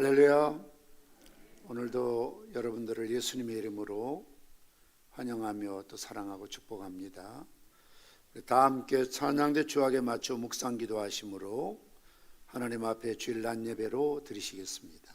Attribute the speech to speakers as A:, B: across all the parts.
A: 할렐루야. 오늘도 여러분들을 예수님의 이름으로 환영하며 또 사랑하고 축복합니다. 다 함께 찬양대 주악에 맞춰 묵상 기도하심으로 하나님 앞에 주일 낮 예배로 드리시겠습니다.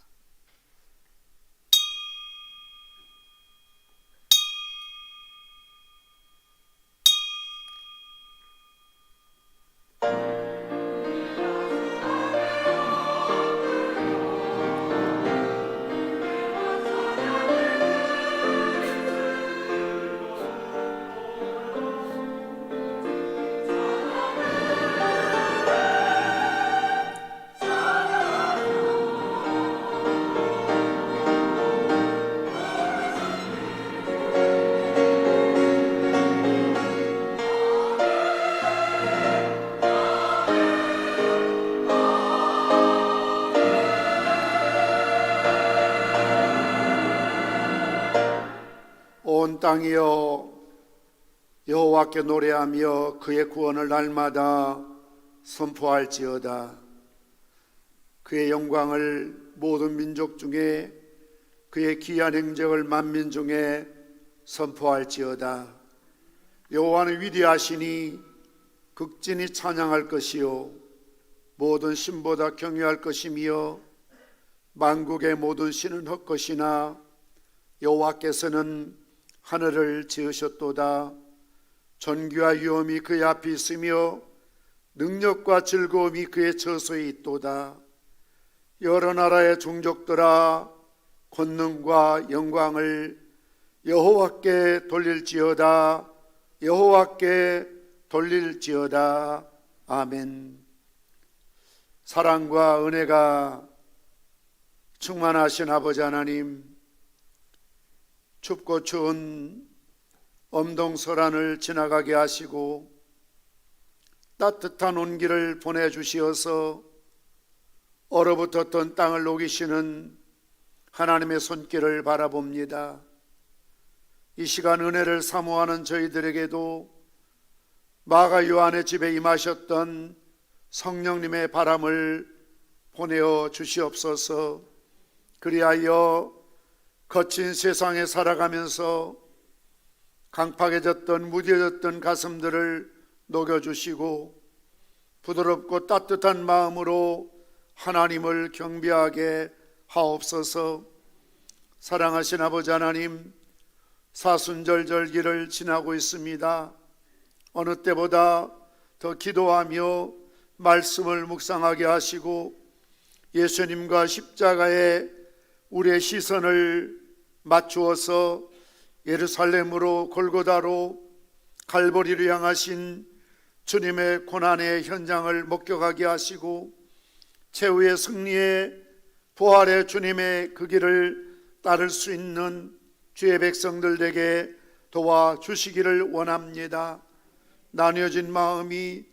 A: 온 땅이여 여호와께 노래하며 그의 구원을 날마다 선포할지어다. 그의 영광을 모든 민족 중에, 그의 귀한 행적을 만민 중에 선포할지어다. 여호와는 위대하시니 극진히 찬양할 것이요 모든 신보다 경외할 것이며 만국의 모든 신은 헛것이나 여호와께서는 하늘을 지으셨도다. 존귀와 위엄이 그의 앞에 있으며 능력과 즐거움이 그의 처소에 있도다. 여러 나라의 종족들아 권능과 영광을 여호와께 돌릴지어다. 여호와께 돌릴지어다. 아멘. 사랑과 은혜가 충만하신 아버지 하나님, 춥고 추운 엄동설안을 지나가게 하시고 따뜻한 온기를 보내주시어서 얼어붙었던 땅을 녹이시는 하나님의 손길을 바라봅니다. 이 시간 은혜를 사모하는 저희들에게도 마가 요한의 집에 임하셨던 성령님의 바람을 보내어 주시옵소서. 그리하여 거친 세상에 살아가면서 강팍해졌던 무뎌졌던 가슴들을 녹여주시고 부드럽고 따뜻한 마음으로 하나님을 경배하게 하옵소서. 사랑하신 아버지 하나님, 사순절절기를 지나고 있습니다. 어느 때보다 더 기도하며 말씀을 묵상하게 하시고 예수님과 십자가에 우리의 시선을 맞추어서 예루살렘으로 골고다로 갈보리로 향하신 주님의 고난의 현장을 목격하게 하시고 최후의 승리의 부활의 주님의 그 길을 따를 수 있는 주의 백성들에게 도와주시기를 원합니다. 나뉘어진 마음이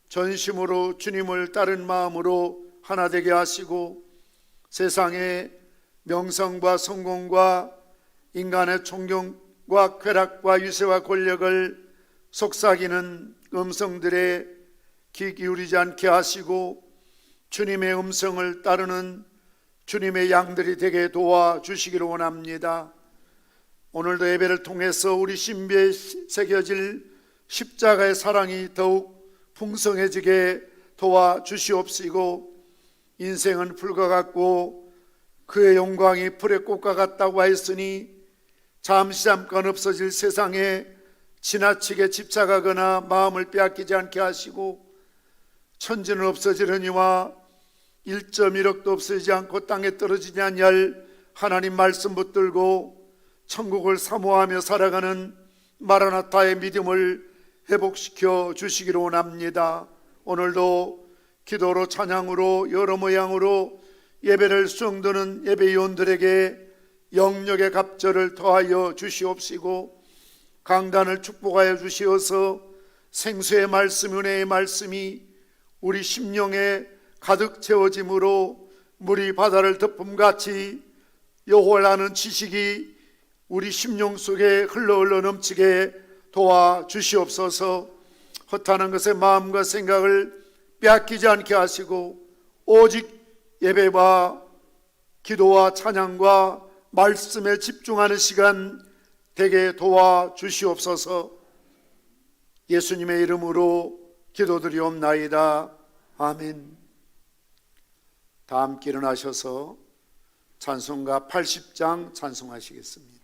A: 전심으로 주님을 따른 마음으로 하나 되게 하시고 세상에 명성과 성공과 인간의 존경과 쾌락과 유세와 권력을 속삭이는 음성들에 귀 기울이지 않게 하시고 주님의 음성을 따르는 주님의 양들이 되게 도와주시기를 원합니다. 오늘도 예배를 통해서 우리 신비에 새겨질 십자가의 사랑이 더욱 풍성해지게 도와주시옵시고 인생은 불과 같고 그의 영광이 풀의 꽃과 같다고 하였으니 잠깐 없어질 세상에 지나치게 집착하거나 마음을 빼앗기지 않게 하시고 천지는 없어지려니와 1.1억도 없어지지 않고 땅에 떨어지지 않을 하나님 말씀 붙들고 천국을 사모하며 살아가는 마라나타의 믿음을 회복시켜 주시기를 원합니다. 오늘도 기도로 찬양으로 여러 모양으로 예배를 수용드는 예배위원들에게 영역의 갑절을 더하여 주시옵시고 강단을 축복하여 주시어서 생수의 말씀, 은혜의 말씀이 우리 심령에 가득 채워짐으로 물이 바다를 덮음같이 여호와를 아는 지식이 우리 심령 속에 흘러 넘치게 도와주시옵소서. 허탄한 것에 마음과 생각을 빼앗기지 않게 하시고 오직 예배와 기도와 찬양과 말씀에 집중하는 시간 되게 도와주시옵소서. 예수님의 이름으로 기도드리옵나이다. 아멘. 다 함께 일어나셔서 찬송가 80장 찬송하시겠습니다.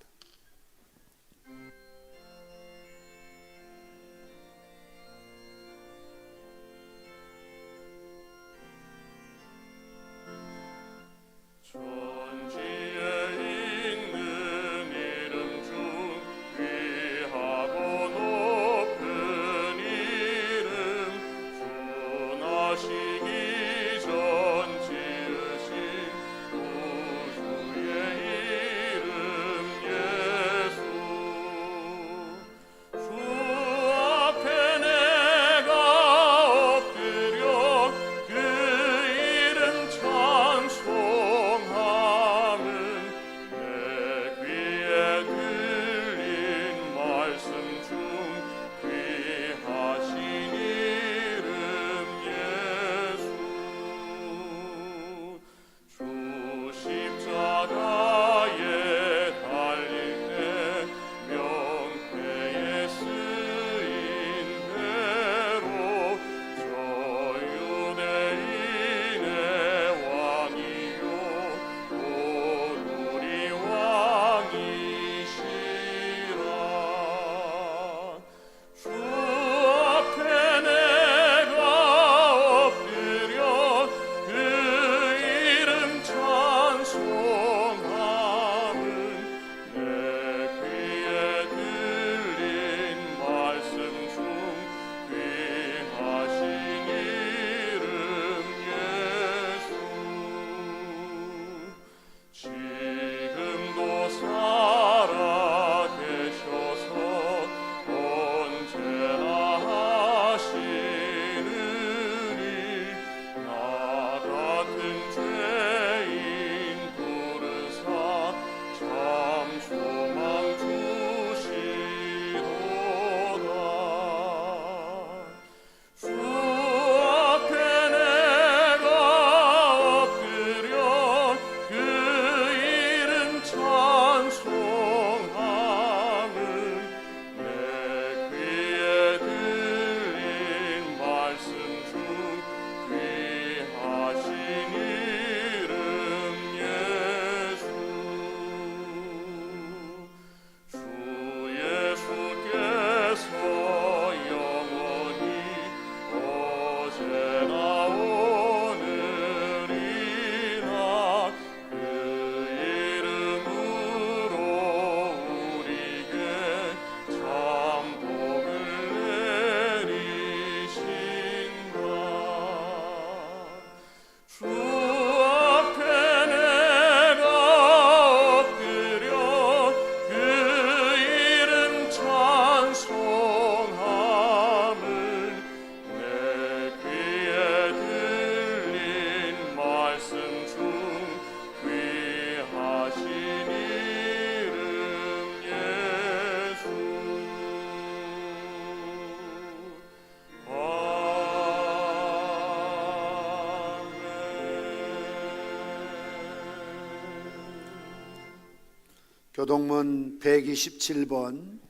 A: 교독문 127번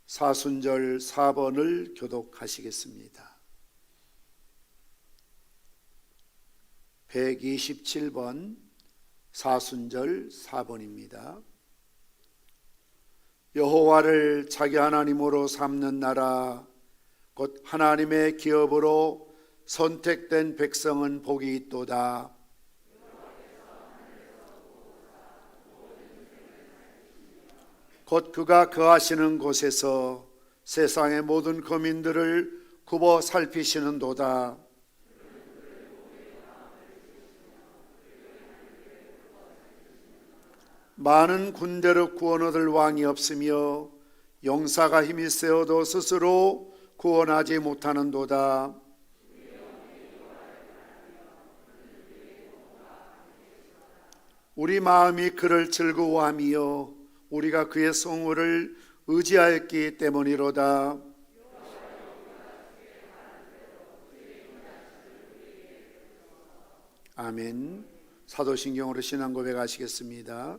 A: 사순절 4번을 교독하시겠습니다. 127번 사순절 4번입니다. 여호와를 자기 하나님으로 삼는 나라 곧 하나님의 기업으로 선택된 백성은 복이 있도다. 곧 그가 거하시는 곳에서 세상의 모든 거민들을 굽어 살피시는도다. 많은 군대로 구원 얻을 왕이 없으며 용사가 힘이 세어도 스스로 구원하지 못하는도다. 우리 마음이 그를 즐거워하며 우리가 그의 성호를 의지하였기 때문이로다. 아멘. 사도신경으로 신앙 고백하시겠습니다.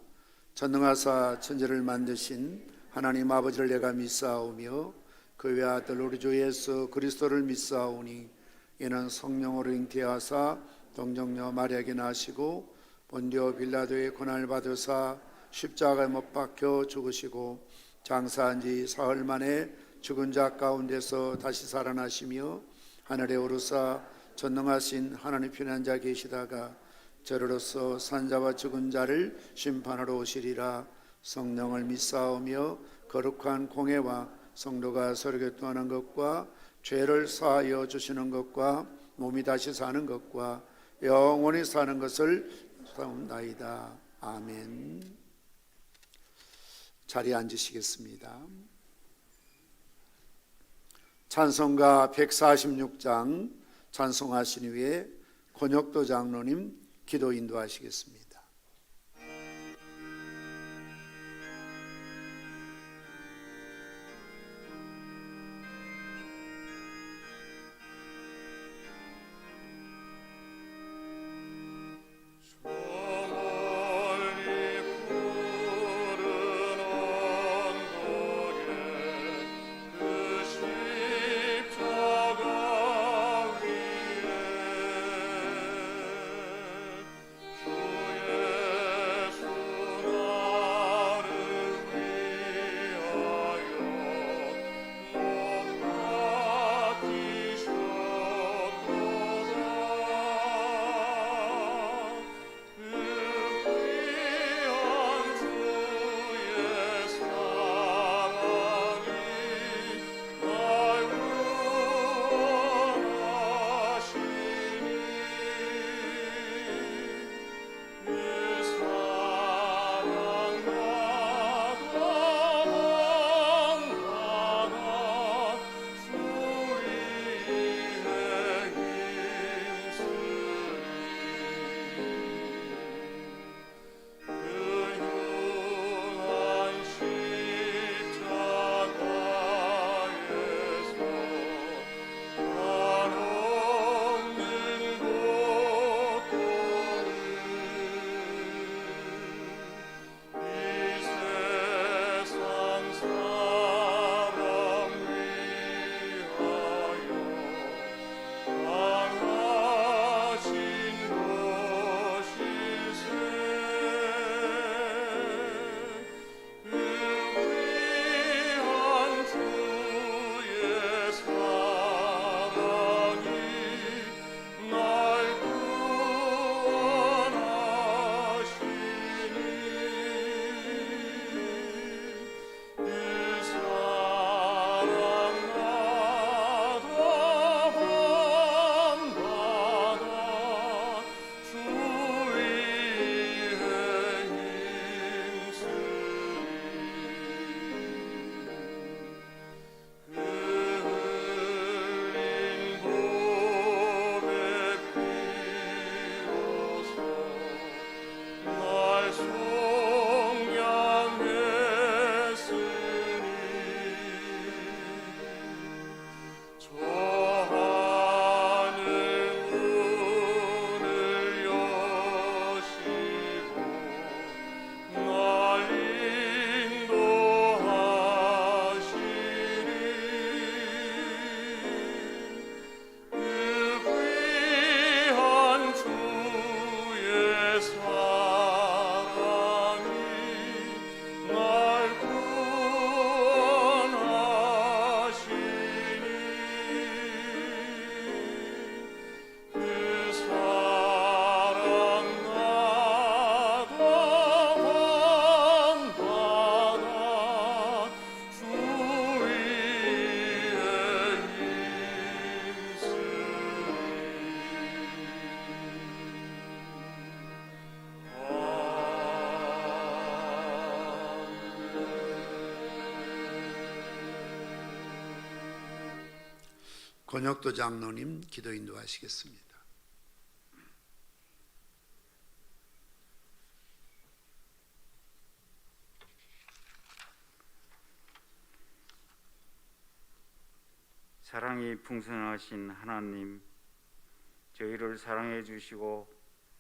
A: 전능하사 천지를 만드신 하나님 아버지를 내가 믿사오며 그 외아들 우리 주 예수 그리스도를 믿사오니 이는 성령으로 잉태하사 동정녀 마리아에게 나시고 본디오 빌라도의 고난을 받으사 십자가에 못 박혀 죽으시고 장사한 지 사흘 만에 죽은 자 가운데서 다시 살아나시며 하늘에 오르사 전능하신 하나님 편한 자 계시다가 저로서 산자와 죽은 자를 심판하러 오시리라. 성령을 믿사오며 거룩한 공회와 성도가 서로 교통하는 것과 죄를 사하여 주시는 것과 몸이 다시 사는 것과 영원히 사는 것을 사옵나이다. 아멘. 자리에 앉으시겠습니다. 찬송가 146장 찬송하신 후에 권혁도 장로님 기도 인도하시겠습니다. 권혁도 장로님 기도 인도하시겠습니다.
B: 사랑이 풍성하신 하나님, 저희를 사랑해 주시고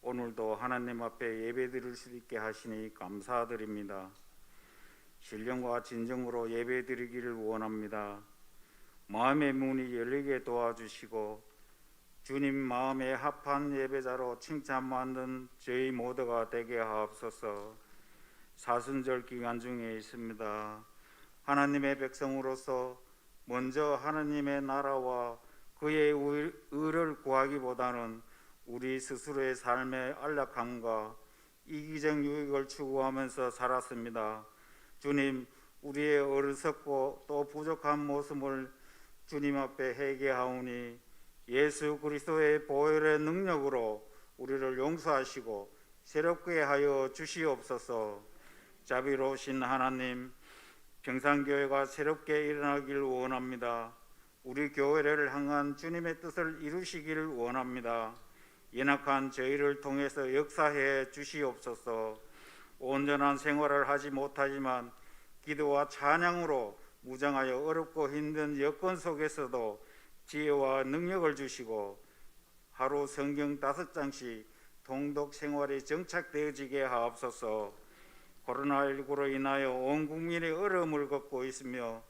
B: 오늘도 하나님 앞에 예배드릴 수 있게 하시니 감사드립니다. 신령과 진정으로 예배드리기를 원합니다. 마음의 문이 열리게 도와주시고 주님 마음에 합한 예배자로 칭찬받는 저희 모두가 되게 하옵소서. 사순절 기간 중에 있습니다. 하나님의 백성으로서 먼저 하나님의 나라와 그의 의를 구하기보다는 우리 스스로의 삶의 안락함과 이기적 유익을 추구하면서 살았습니다. 주님, 우리의 어리석고 또 부족한 모습을 주님 앞에 회개하오니 예수 그리스도의 보혈의 능력으로 우리를 용서하시고 새롭게 하여 주시옵소서. 자비로우신 하나님, 평산교회가 새롭게 일어나길 원합니다. 우리 교회를 향한 주님의 뜻을 이루시기를 원합니다. 연약한 저희를 통해서 역사해 주시옵소서. 온전한 생활을 하지 못하지만 기도와 찬양으로 무장하여 어렵고 힘든 여건 속에서도 지혜와 능력을 주시고 하루 성경 5장씩 통독 생활이 정착되어지게 하옵소서. 코로나19로 인하여 온 국민이 어려움을 겪고 있으며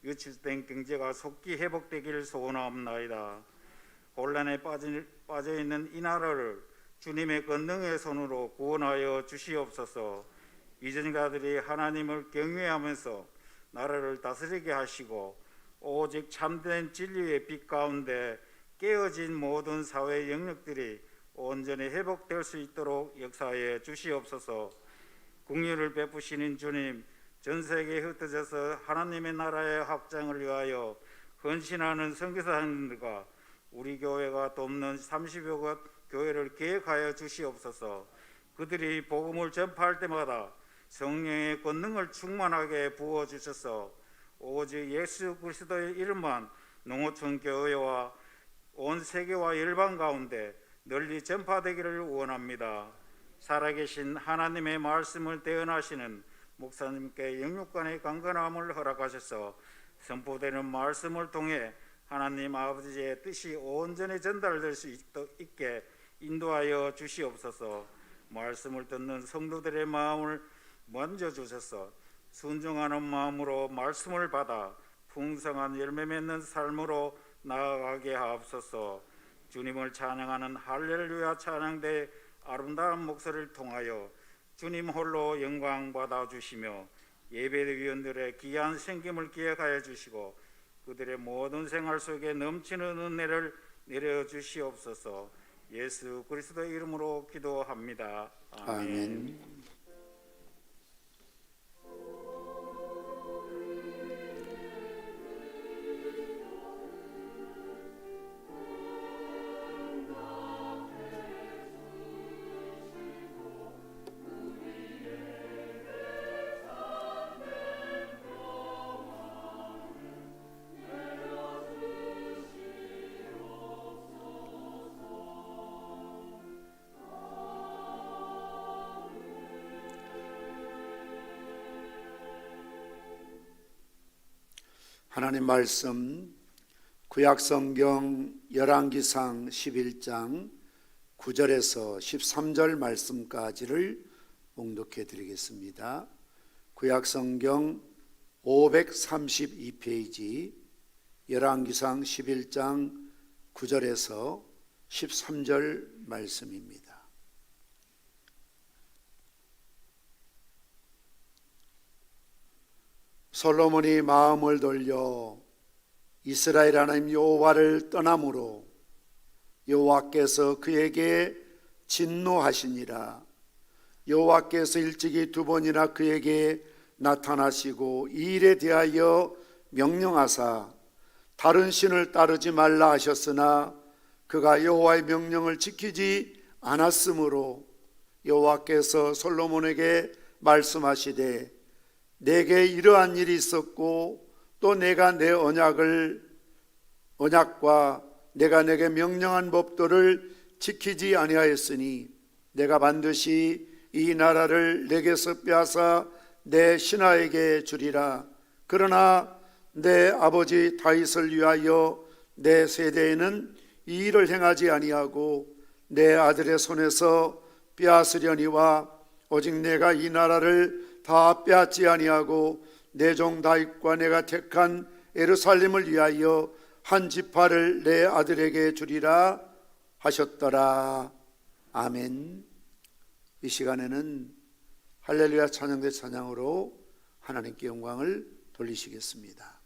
B: 유출된 경제가 속기 회복되기를 소원하옵나이다. 혼란에 빠져있는 이 나라를 주님의 권능의 손으로 구원하여 주시옵소서. 위선자들이 하나님을 경외하면서 나라를 다스리게 하시고 오직 참된 진리의 빛 가운데 깨어진 모든 사회 영역들이 온전히 회복될 수 있도록 역사해 주시옵소서. 긍휼을 베푸시는 주님, 전 세계에 흩어져서 하나님의 나라의 확장을 위하여 헌신하는 선교사님들과 우리 교회가 돕는 30여 곳 교회를 계획하여 주시옵소서. 그들이 복음을 전파할 때마다 성령의 권능을 충만하게 부어주셔서 오직 예수 그리스도의 이름만 농어촌 교회와 온 세계와 열방 가운데 널리 전파되기를 원합니다. 살아계신 하나님의 말씀을 대언하시는 목사님께 영육간의 강건함을 허락하셔서 선포되는 말씀을 통해 하나님 아버지의 뜻이 온전히 전달될 수 있게 인도하여 주시옵소서. 말씀을 듣는 성도들의 마음을 만져주셔서 순종하는 마음으로 말씀을 받아 풍성한 열매 맺는 삶으로 나아가게 하옵소서. 주님을 찬양하는 할렐루야 찬양대 아름다운 목소리를 통하여 주님 홀로 영광 받아 주시며 예배위원들의 귀한 생김을 기억하여 주시고 그들의 모든 생활 속에 넘치는 은혜를 내려 주시옵소서. 예수 그리스도의 이름으로 기도합니다. 아멘.
A: 하나님 말씀 구약성경 열왕기상 11장 9절에서 13절 말씀까지를 봉독해 드리겠습니다. 구약성경 532페이지 열왕기상 11장 9절에서 13절 말씀입니다. 솔로몬이 마음을 돌려 이스라엘 하나님 여호와를 떠남으로 여호와께서 그에게 진노하시니라. 여호와께서 일찍이 2번이나 그에게 나타나시고 이 일에 대하여 명령하사 다른 신을 따르지 말라 하셨으나 그가 여호와의 명령을 지키지 않았으므로 여호와께서 솔로몬에게 말씀하시되 내게 이러한 일이 있었고 또 내가 내 언약과 내가 내게 명령한 법도를 지키지 아니하였으니 내가 반드시 이 나라를 내게서 빼앗아 내 신하에게 주리라. 그러나 내 아버지 다윗을 위하여 내 세대에는 이 일을 행하지 아니하고 내 아들의 손에서 빼앗으려니와 오직 내가 이 나라를 다 빼앗지 아니하고 내 종 다윗과 내가 택한 예루살렘을 위하여 한 지파를 내 아들에게 주리라 하셨더라. 아멘. 이 시간에는 할렐루야 찬양대 찬양으로 하나님께 영광을 돌리시겠습니다.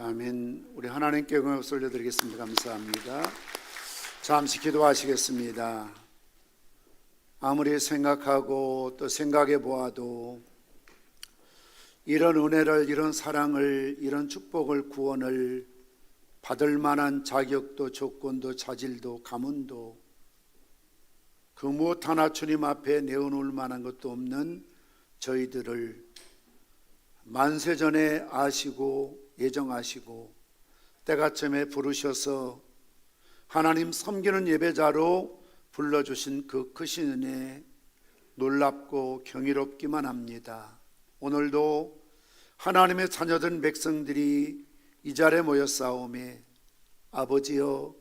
A: 아멘. 우리 하나님께 영광을 올려드리겠습니다. 감사합니다. 잠시 기도하시겠습니다. 아무리 생각하고 또 생각해 보아도 이런 은혜를, 이런 사랑을, 이런 축복을, 구원을 받을 만한 자격도 조건도 자질도 가문도 그 무엇 하나 주님 앞에 내어놓을 만한 것도 없는 저희들을 만세전에 아시고 예정하시고 때가쯤에 부르셔서 하나님 섬기는 예배자로 불러주신 그 크신 은혜 놀랍고 경이롭기만 합니다. 오늘도 하나님의 자녀된 백성들이 이 자리에 모였사오매 아버지여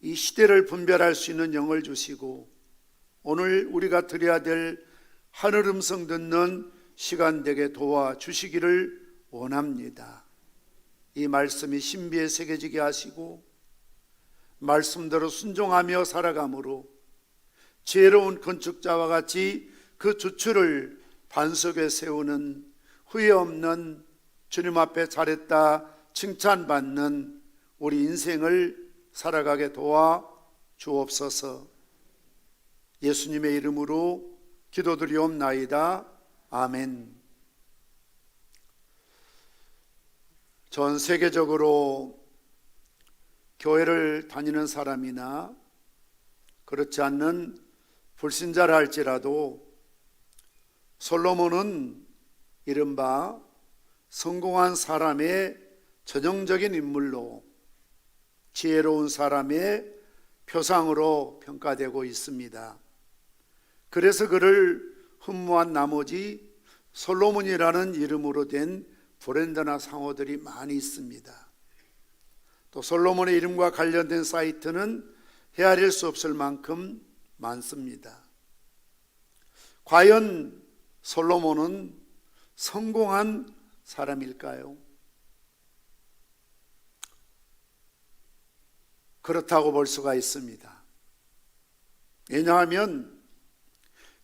A: 이 시대를 분별할 수 있는 영을 주시고 오늘 우리가 드려야 될 하늘 음성 듣는 시간 되게 도와주시기를 원합니다. 이 말씀이 신비에 새겨지게 하시고 말씀대로 순종하며 살아감으로 지혜로운 건축자와 같이 그 주추를 반석에 세우는 후회 없는 주님 앞에 잘했다 칭찬받는 우리 인생을 살아가게 도와 주옵소서. 예수님의 이름으로 기도드리옵나이다. 아멘. 전 세계적으로 교회를 다니는 사람이나 그렇지 않는 불신자라 할지라도 솔로몬은 이른바 성공한 사람의 전형적인 인물로 지혜로운 사람의 표상으로 평가되고 있습니다. 그래서 그를 흠모한 나머지 솔로몬이라는 이름으로 된 브랜드나 상호들이 많이 있습니다. 또 솔로몬의 이름과 관련된 사이트는 헤아릴 수 없을 만큼 많습니다. 과연 솔로몬은 성공한 사람일까요? 그렇다고 볼 수가 있습니다. 왜냐하면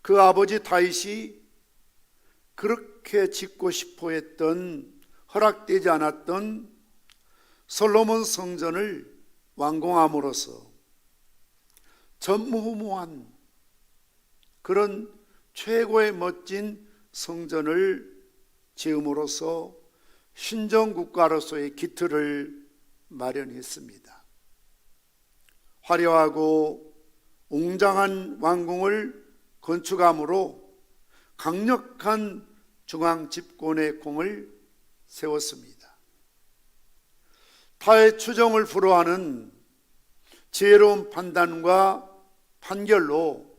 A: 그 아버지 다윗이 그렇게 짓고 싶어 했던 허락되지 않았던 솔로몬 성전을 완공함으로써 전무후무한 그런 최고의 멋진 성전을 지음으로써 신정국가로서의 기틀을 마련했습니다. 화려하고 웅장한 왕궁을 건축함으로 강력한 중앙 집권의 공을 세웠습니다. 타의 추정을 불허하는 지혜로운 판단과 판결로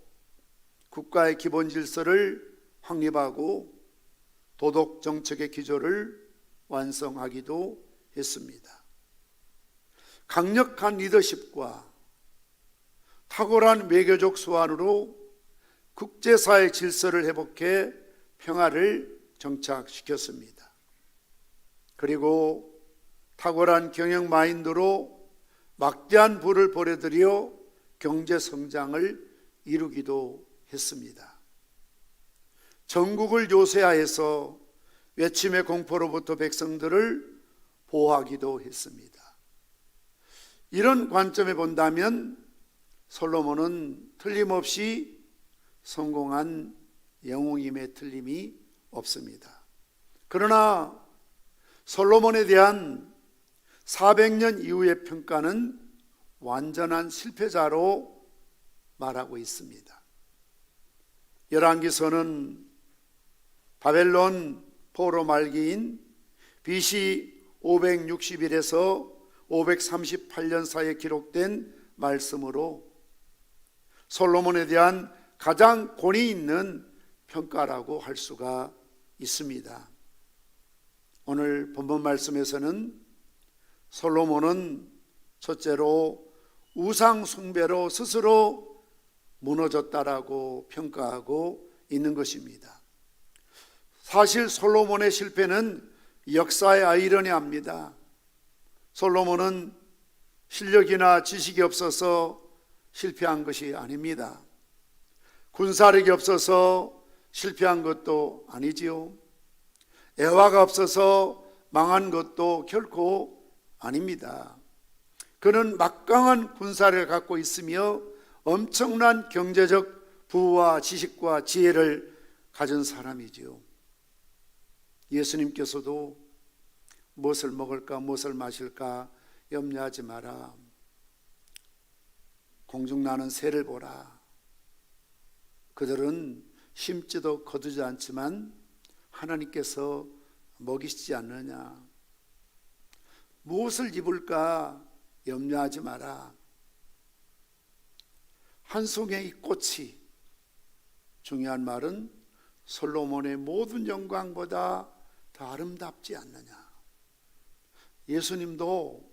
A: 국가의 기본 질서를 확립하고 도덕 정책의 기조를 완성하기도 했습니다. 강력한 리더십과 탁월한 외교적 수완으로 국제사회 질서를 회복해 평화를 정착시켰습니다. 그리고 탁월한 경영 마인드로 막대한 부를 벌여들여 경제 성장을 이루기도 했습니다. 전국을 요새화해서 외침의 공포로부터 백성들을 보호하기도 했습니다. 이런 관점에 본다면 솔로몬은 틀림없이 성공한 영웅임에 틀림이 없습니다. 그러나 솔로몬에 대한 400년 이후의 평가는 완전한 실패자로 말하고 있습니다. 열왕기서는 바벨론 포로 말기인 BC 561에서 538년 사이에 기록된 말씀으로 솔로몬에 대한 가장 권위 있는 평가라고 할 수가 있습니다. 오늘 본문 말씀에서는 솔로몬은 첫째로 우상 숭배로 스스로 무너졌다라고 평가하고 있는 것입니다. 사실 솔로몬의 실패는 역사의 아이러니합니다. 솔로몬은 실력이나 지식이 없어서 실패한 것이 아닙니다. 군사력이 없어서 실패한 것도 아니지요. 애화가 없어서 망한 것도 결코 아닙니다. 그는 막강한 군사를 갖고 있으며 엄청난 경제적 부와 지식과 지혜를 가진 사람이지요. 예수님께서도 무엇을 먹을까 무엇을 마실까 염려하지 마라. 공중 나는 새를 보라. 그들은 심지도 거두지 않지만 하나님께서 먹이시지 않느냐. 무엇을 입을까 염려하지 마라. 한 송이의 꽃이, 중요한 말은 솔로몬의 모든 영광보다 더 아름답지 않느냐. 예수님도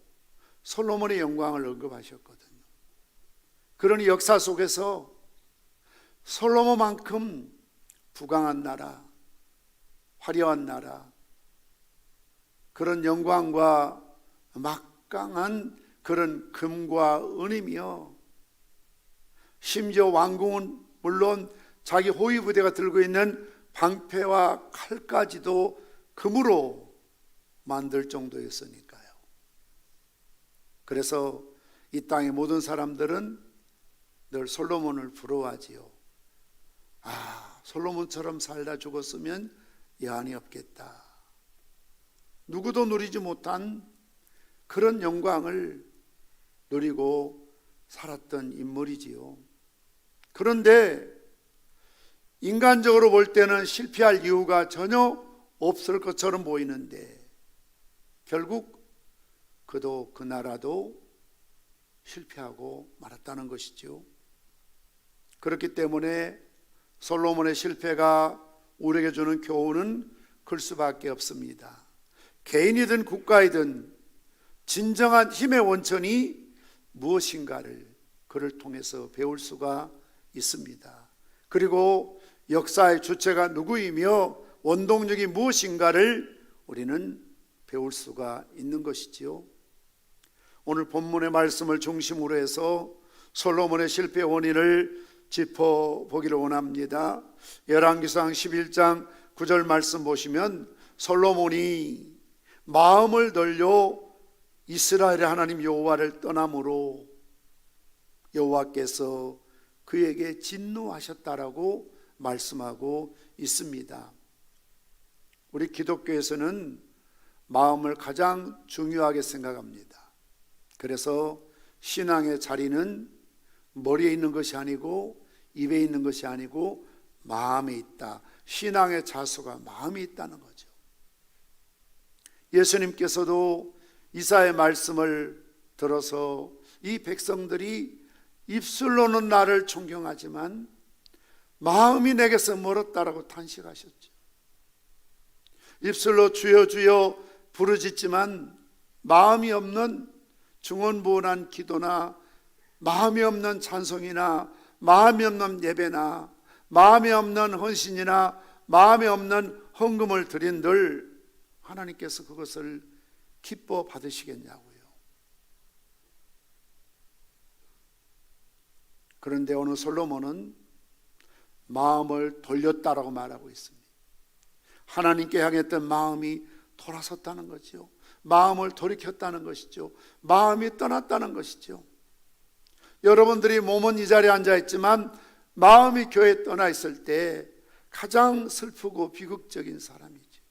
A: 솔로몬의 영광을 언급하셨거든요. 그러니 역사 속에서 솔로몬만큼 부강한 나라, 화려한 나라, 그런 영광과 막강한 그런 금과 은이며, 심지어 왕궁은 물론 자기 호위 부대가 들고 있는 방패와 칼까지도 금으로 만들 정도였으니까요. 그래서 이 땅의 모든 사람들은 늘 솔로몬을 부러워하지요. 솔로몬처럼 살다 죽었으면 여한이 없겠다. 누구도 누리지 못한 그런 영광을 누리고 살았던 인물이지요. 그런데 인간적으로 볼 때는 실패할 이유가 전혀 없을 것처럼 보이는데 결국 그도 그 나라도 실패하고 말았다는 것이죠. 그렇기 때문에 솔로몬의 실패가 우리에게 주는 교훈은 클 수밖에 없습니다. 개인이든 국가이든 진정한 힘의 원천이 무엇인가를 그를 통해서 배울 수가 있습니다. 그리고 역사의 주체가 누구이며 원동력이 무엇인가를 우리는 배울 수가 있는 것이지요. 오늘 본문의 말씀을 중심으로 해서 솔로몬의 실패 원인을 짚어보기를 원합니다. 열왕기상 11장 9절 말씀 보시면 솔로몬이 마음을 돌려 이스라엘의 하나님 여호와를 떠남으로 여호와께서 그에게 진노하셨다라고 말씀하고 있습니다. 우리 기독교에서는 마음을 가장 중요하게 생각합니다. 그래서 신앙의 자리는 머리에 있는 것이 아니고 입에 있는 것이 아니고 마음에 있다. 신앙의 자수가 마음에 있다는 거죠. 예수님께서도 이사야의 말씀을 들어서 이 백성들이 입술로는 나를 존경하지만 마음이 내게서 멀었다라고 탄식하셨죠. 입술로 주여 주여 부르짖지만 마음이 없는 중언부언한 기도나 마음이 없는 찬송이나 마음이 없는 예배나 마음이 없는 헌신이나 마음이 없는 헌금을 드린들 하나님께서 그것을 기뻐 받으시겠냐고요. 그런데 오늘 솔로몬은 마음을 돌렸다라고 말하고 있습니다. 하나님께 향했던 마음이 돌아섰다는 거죠. 마음을 돌이켰다는 것이죠. 마음이 떠났다는 것이죠. 여러분들이 몸은 이 자리에 앉아 있지만 마음이 교회에 떠나 있을 때 가장 슬프고 비극적인 사람이죠.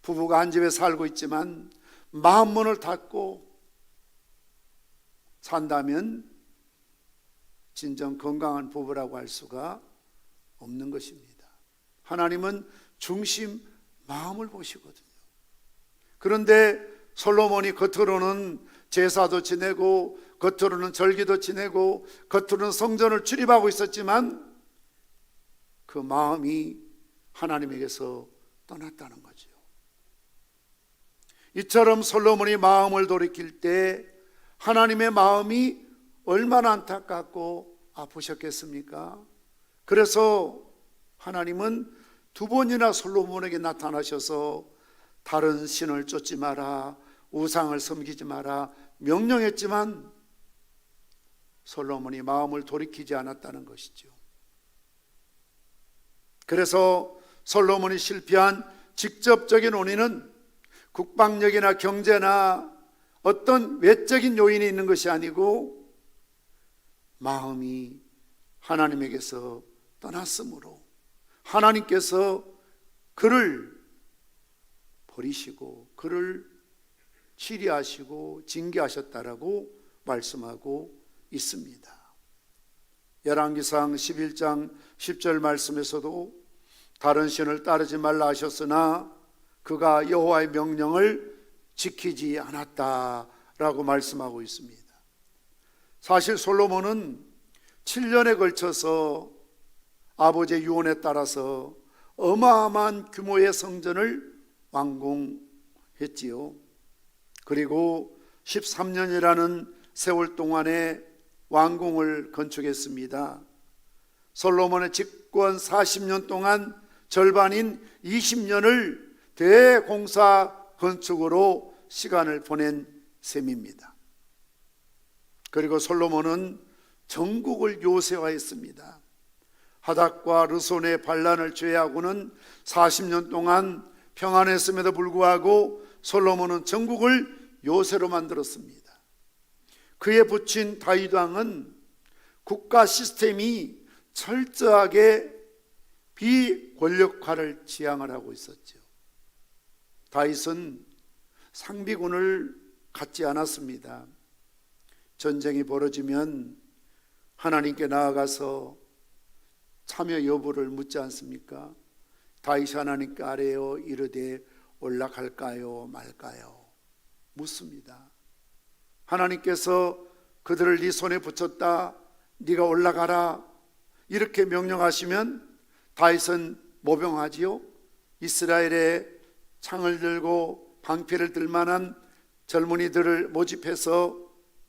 A: 부부가 한 집에 살고 있지만 마음 문을 닫고 산다면 진정 건강한 부부라고 할 수가 없는 것입니다. 하나님은 중심 마음을 보시거든요. 그런데 솔로몬이 겉으로는 제사도 지내고 겉으로는 절기도 지내고 겉으로는 성전을 출입하고 있었지만 그 마음이 하나님에게서 떠났다는 거죠. 이처럼 솔로몬이 마음을 돌이킬 때 하나님의 마음이 얼마나 안타깝고 아프셨겠습니까? 그래서 하나님은 두 번이나 솔로몬에게 나타나셔서 다른 신을 쫓지 마라, 우상을 섬기지 마라 명령했지만 솔로몬이 마음을 돌이키지 않았다는 것이죠. 그래서 솔로몬이 실패한 직접적인 원인은 국방력이나 경제나 어떤 외적인 요인이 있는 것이 아니고 마음이 하나님에게서 떠났으므로 하나님께서 그를 버리시고 그를 치리하시고 징계하셨다라고 말씀하고 있습니다. 열왕기상 11장 10절 말씀에서도 다른 신을 따르지 말라 하셨으나 그가 여호와의 명령을 지키지 않았다라고 말씀하고 있습니다. 사실 솔로몬은 7년에 걸쳐서 아버지의 유언에 따라서 어마어마한 규모의 성전을 완공했지요. 그리고 13년이라는 세월 동안에 왕궁을 건축했습니다. 솔로몬의 집권 40년 동안 절반인 20년을 대공사 건축으로 시간을 보낸 셈입니다. 그리고 솔로몬은 전국을 요새화했습니다. 하닥과 르손의 반란을 제외하고는 40년 동안 평안했음에도 불구하고 솔로몬은 전국을 요새로 만들었습니다. 그에 붙인 다윗 왕은 국가 시스템이 철저하게 비권력화를 지향을 하고 있었죠. 다윗은 상비군을 갖지 않았습니다. 전쟁이 벌어지면 하나님께 나아가서 참여 여부를 묻지 않습니까? 다윗이 하나님께 아뢰어 이르되 올라갈까요 말까요? 묻습니다. 하나님께서 그들을 네 손에 붙였다, 네가 올라가라 이렇게 명령하시면 다윗은 모병하지요. 이스라엘에 창을 들고 방패를 들 만한 젊은이들을 모집해서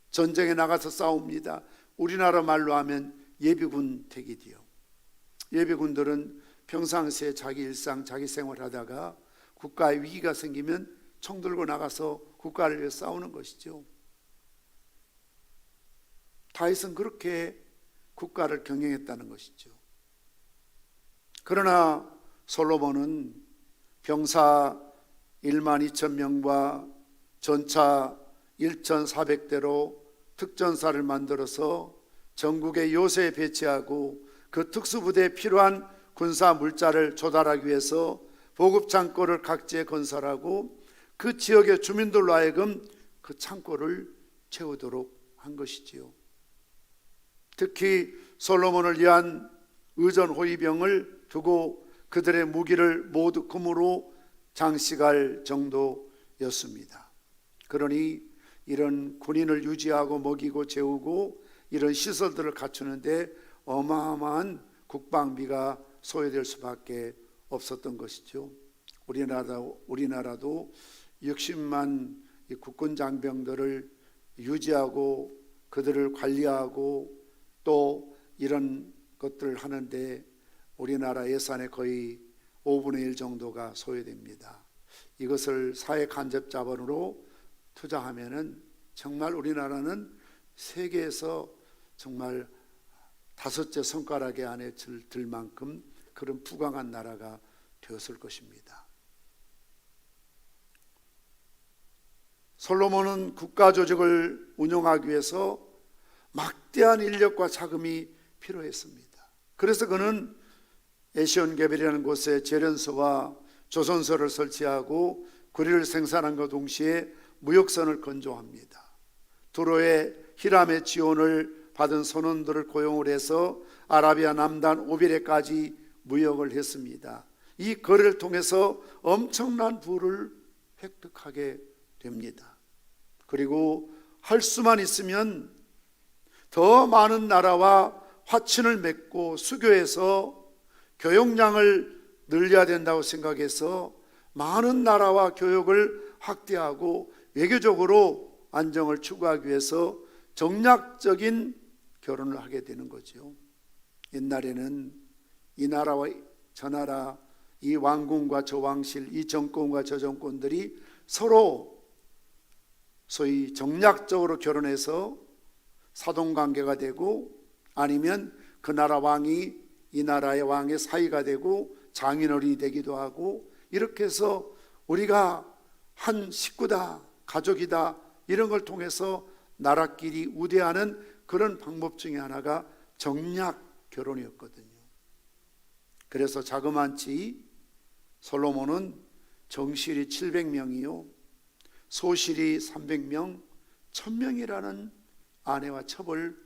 A: 전쟁에 나가서 싸웁니다. 우리나라 말로 하면 예비군 택이지요. 예비군들은 평상시에 자기 일상, 자기 생활하다가 국가의 위기가 생기면 총 들고 나가서 국가를 위해 싸우는 것이죠. 다윗은 그렇게 국가를 경영했다는 것이죠. 그러나 솔로몬은 병사 1만 2천 명과 전차 1,400대로 특전사를 만들어서 전국의 요새에 배치하고 그 특수부대에 필요한 군사 물자를 조달하기 위해서 보급창고를 각지에 건설하고 그 지역의 주민들로 하여금 그 창고를 채우도록 한 것이지요. 특히 솔로몬을 위한 의전 호위병을 두고 그들의 무기를 모두 금으로 장식할 정도였습니다. 그러니 이런 군인을 유지하고 먹이고 재우고 이런 시설들을 갖추는데 어마어마한 국방비가 소요될 수밖에 없었던 것이죠. 우리나라도 60만 국군 장병들을 유지하고 그들을 관리하고 또 이런 것들을 하는데 우리나라 예산의 거의 5분의 1 정도가 소요됩니다. 이것을 사회 간접 자본으로 투자하면은 정말 우리나라는 세계에서 정말 5째 손가락에 안에 들 만큼 그런 부강한 나라가 되었을 것입니다. 솔로몬은 국가 조직을 운영하기 위해서 막대한 인력과 자금이 필요했습니다. 그래서 그는 에시온게벨이라는 곳에 재련소와 조선소를 설치하고 구리를 생산함과 동시에 무역선을 건조합니다. 두로의 히람의 지원을 받은 선원들을 고용을 해서 아라비아 남단 오비레까지 무역을 했습니다. 이 거래를 통해서 엄청난 부를 획득하게 됩니다. 그리고 할 수만 있으면 더 많은 나라와 화친을 맺고 수교해서 교역량을 늘려야 된다고 생각해서 많은 나라와 교역을 확대하고 외교적으로 안정을 추구하기 위해서 정략적인 결혼을 하게 되는 거죠. 옛날에는 이 나라와 저 나라, 이 왕궁과 저 왕실, 이 정권과 저 정권들이 서로 소위 정략적으로 결혼해서 사돈관계가 되고 아니면 그 나라 왕이 이 나라의 왕의 사이가 되고 장인어른이 되기도 하고 이렇게 해서 우리가 한 식구다, 가족이다, 이런 걸 통해서 나라끼리 우대하는 그런 방법 중에 하나가 정략 결혼이었거든요. 그래서 자그만치 솔로몬은 정실이 700명이요 소실이 300명, 1000명이라는 아내와 첩을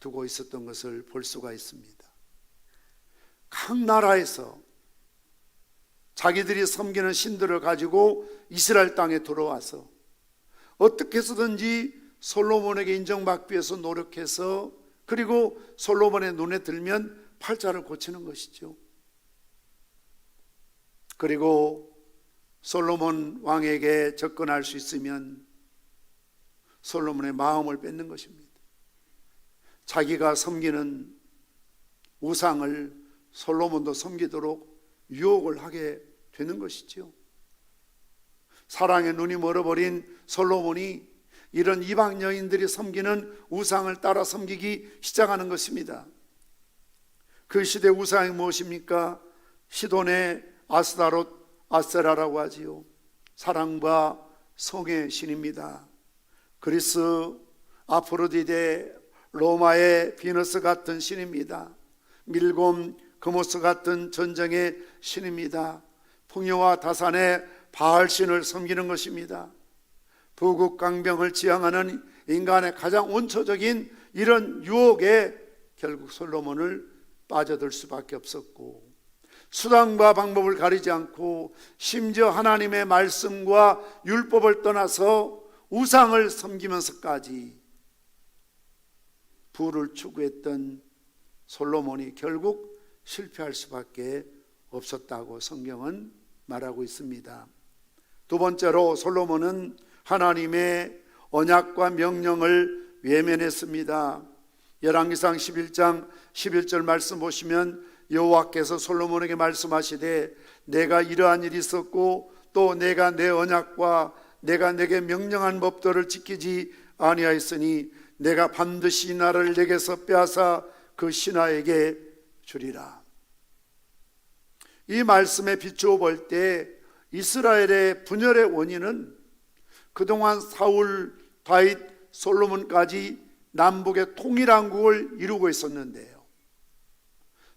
A: 두고 있었던 것을 볼 수가 있습니다. 각 나라에서 자기들이 섬기는 신들을 가지고 이스라엘 땅에 들어와서 어떻게 해서든지 솔로몬에게 인정받기 위해서 노력해서, 그리고 솔로몬의 눈에 들면 팔자를 고치는 것이죠. 그리고 솔로몬 왕에게 접근할 수 있으면 솔로몬의 마음을 뺏는 것입니다. 자기가 섬기는 우상을 솔로몬도 섬기도록 유혹을 하게 되는 것이죠. 사랑의 눈이 멀어버린 솔로몬이 이런 이방 여인들이 섬기는 우상을 따라 섬기기 시작하는 것입니다. 그 시대 우상이 무엇입니까? 시돈의 아스타롯, 아세라라고 하지요. 사랑과 성의 신입니다. 그리스 아프로디데, 로마의 비너스 같은 신입니다. 밀곰, 그모스 같은 전쟁의 신입니다. 풍요와 다산의 바알신을 섬기는 것입니다. 부국강병을 지향하는 인간의 가장 원초적인 이런 유혹에 결국 솔로몬을 빠져들 수밖에 없었고, 수단과 방법을 가리지 않고 심지어 하나님의 말씀과 율법을 떠나서 우상을 섬기면서까지 부를 추구했던 솔로몬이 결국 실패할 수밖에 없었다고 성경은 말하고 있습니다. 두 번째로 솔로몬은 하나님의 언약과 명령을 외면했습니다. 열왕기상 11장 11절 말씀 보시면 여호와께서 솔로몬에게 말씀하시되 내가 이러한 일이 있었고 또 내가 내 언약과 내가 내게 명령한 법도를 지키지 아니하였으니 내가 반드시 이 나라를 내게서 빼앗아 그 신하에게 주리라. 이 말씀에 비추어 볼 때 이스라엘의 분열의 원인은 그동안 사울, 다윗, 솔로몬까지 남북의 통일왕국을 이루고 있었는데요,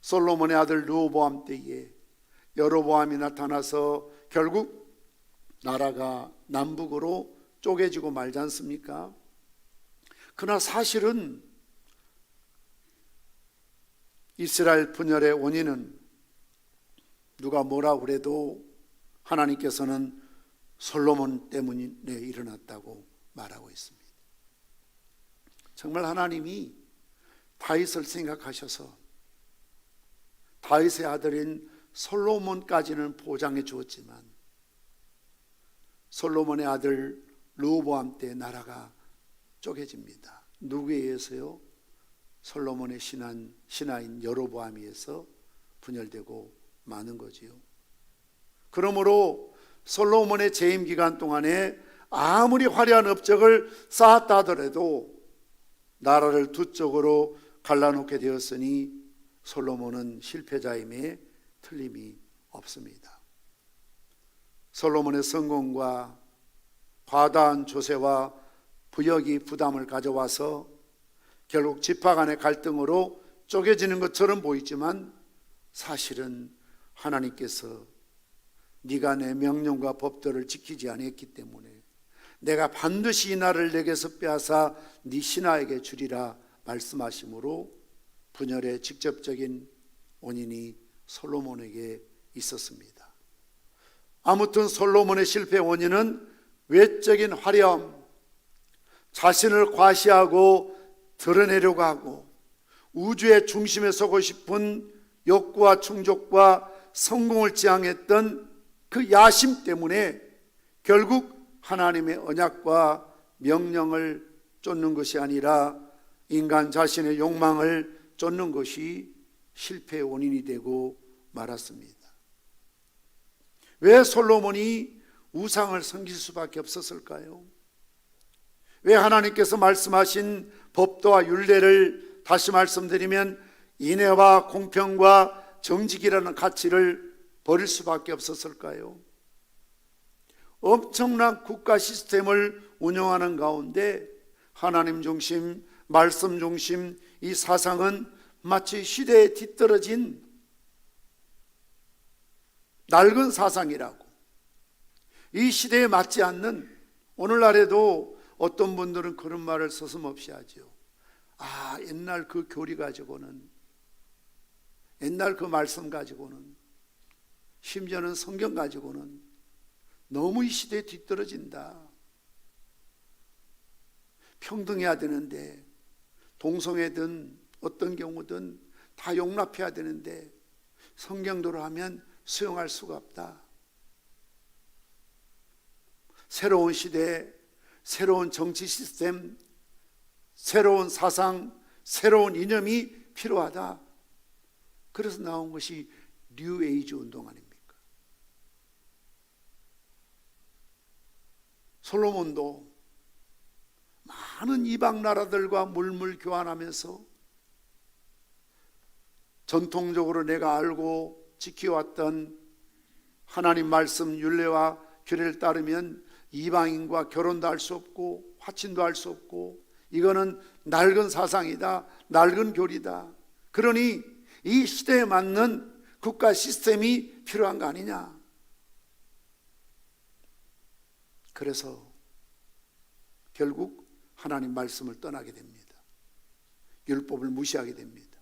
A: 솔로몬의 아들 르호보암 때에 여로보암이 나타나서 결국 나라가 남북으로 쪼개지고 말지 않습니까? 그러나 사실은 이스라엘 분열의 원인은 누가 뭐라 그래도 하나님께서는 솔로몬 때문에 일어났다고 말하고 있습니다. 정말 하나님이 다윗을 생각하셔서 다윗의 아들인 솔로몬까지는 보장해 주었지만 솔로몬의 아들 르호보암 때 나라가 쪼개집니다. 누구에 의해서요? 솔로몬의 신하인 여로보암에 의해서 분열되고 마는 거지요. 그러므로 솔로몬의 재임 기간 동안에 아무리 화려한 업적을 쌓았다 하더라도 나라를 두 쪽으로 갈라놓게 되었으니 솔로몬은 실패자임에 틀림이 없습니다. 솔로몬의 성공과 과다한 조세와 부역이 부담을 가져와서 결국 지파 간의 갈등으로 쪼개지는 것처럼 보이지만 사실은 하나님께서 네가 내 명령과 법도를 지키지 않았기 때문에 내가 반드시 이 나라를 내게서 빼앗아 네 신하에게 주리라 말씀하심으로 분열의 직접적인 원인이 솔로몬에게 있었습니다. 아무튼 솔로몬의 실패 원인은 외적인 화려함, 자신을 과시하고 드러내려고 하고 우주의 중심에 서고 싶은 욕구와 충족과 성공을 지향했던 그 야심 때문에 결국 하나님의 언약과 명령을 쫓는 것이 아니라 인간 자신의 욕망을 쫓는 것이 실패의 원인이 되고 말았습니다. 왜 솔로몬이 우상을 섬길 수밖에 없었을까요? 왜 하나님께서 말씀하신 법도와 율례를 다시 말씀드리면 인애와 공평과 정직이라는 가치를 버릴 수밖에 없었을까요? 엄청난 국가 시스템을 운영하는 가운데 하나님 중심, 말씀 중심 이 사상은 마치 시대에 뒤떨어진 낡은 사상이라고, 이 시대에 맞지 않는, 오늘날에도 어떤 분들은 그런 말을 서슴없이 하죠. 아, 옛날 그 교리 가지고는, 옛날 그 말씀 가지고는, 심지어는 성경 가지고는 너무 이 시대에 뒤떨어진다. 평등해야 되는데, 동성애든 어떤 경우든 다 용납해야 되는데 성경대로 하면 수용할 수가 없다. 새로운 시대, 새로운 정치 시스템, 새로운 사상, 새로운 이념이 필요하다. 그래서 나온 것이 뉴 에이지 운동 아닙니까? 솔로몬도 많은 이방 나라들과 물물 교환하면서 전통적으로 내가 알고 지켜왔던 하나님 말씀 율례와 규례를 따르면 이방인과 결혼도 할 수 없고 화친도 할 수 없고, 이거는 낡은 사상이다, 낡은 교리다. 그러니 이 시대에 맞는 국가 시스템이 필요한 거 아니냐. 그래서 결국 하나님 말씀을 떠나게 됩니다. 율법을 무시하게 됩니다.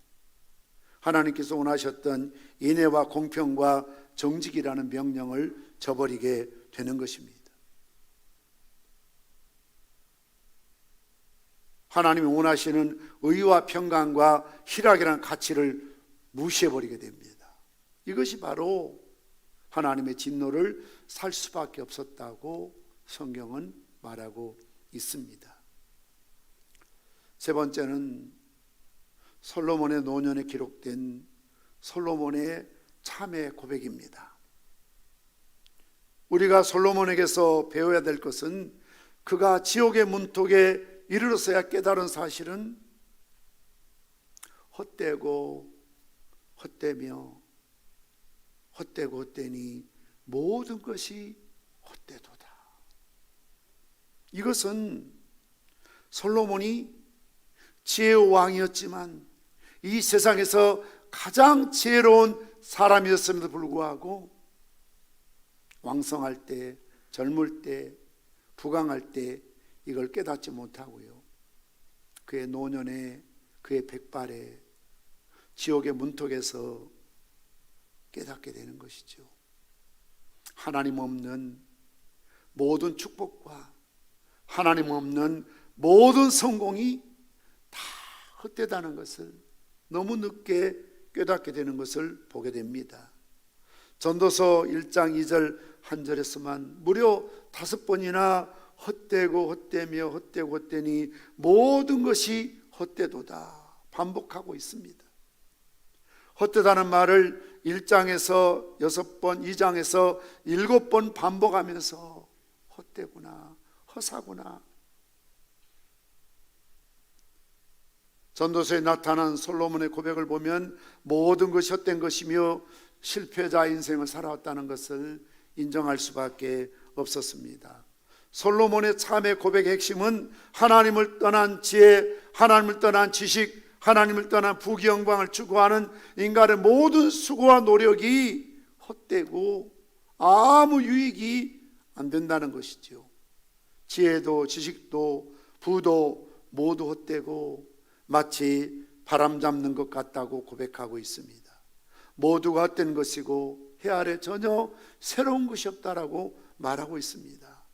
A: 하나님께서 원하셨던 인애와 공평과 정직이라는 명령을 저버리게 되는 것입니다. 하나님이 원하시는 의와 평강과 희락이라는 가치를 무시해버리게 됩니다. 이것이 바로 하나님의 진노를 살 수밖에 없었다고 성경은 말하고 있습니다. 세 번째는 솔로몬의 노년에 기록된 솔로몬의 참회 고백입니다. 우리가 솔로몬에게서 배워야 될 것은 그가 지옥의 문턱에 이르러서야 깨달은 사실은 헛되고 헛되며 헛되고 헛되니 모든 것이 헛되도다. 이것은 솔로몬이 지혜의 왕이었지만 이 세상에서 가장 지혜로운 사람이었음에도 불구하고 왕성할 때, 젊을 때, 부강할 때 이걸 깨닫지 못하고요, 그의 노년에, 그의 백발에 지옥의 문턱에서 깨닫게 되는 것이죠. 하나님 없는 모든 축복과 하나님 없는 모든 성공이 다 헛되다는 것을 너무 늦게 깨닫게 되는 것을 보게 됩니다. 전도서 1장 2절 한 절에서만 무려 5번이나 헛되고 헛되며 헛되고 헛되니 모든 것이 헛되도다 반복하고 있습니다. 헛되다는 말을 1장에서 6번, 2장에서 7번 반복하면서 헛되구나, 허사구나. 전도서에 나타난 솔로몬의 고백을 보면 모든 것이 헛된 것이며 실패자 인생을 살아왔다는 것을 인정할 수밖에 없었습니다. 솔로몬의 참회 고백의 핵심은 하나님을 떠난 지혜, 하나님을 떠난 지식, 하나님을 떠난 부귀영광을 추구하는 인간의 모든 수고와 노력이 헛되고 아무 유익이 안 된다는 것이죠. 지혜도 지식도 부도 모두 헛되고 마치 바람 잡는 것 같다고 고백하고 있습니다. 모두가 헛된 것이고 해 아래 전혀 새로운 것이 없다라고 말하고 있습니다.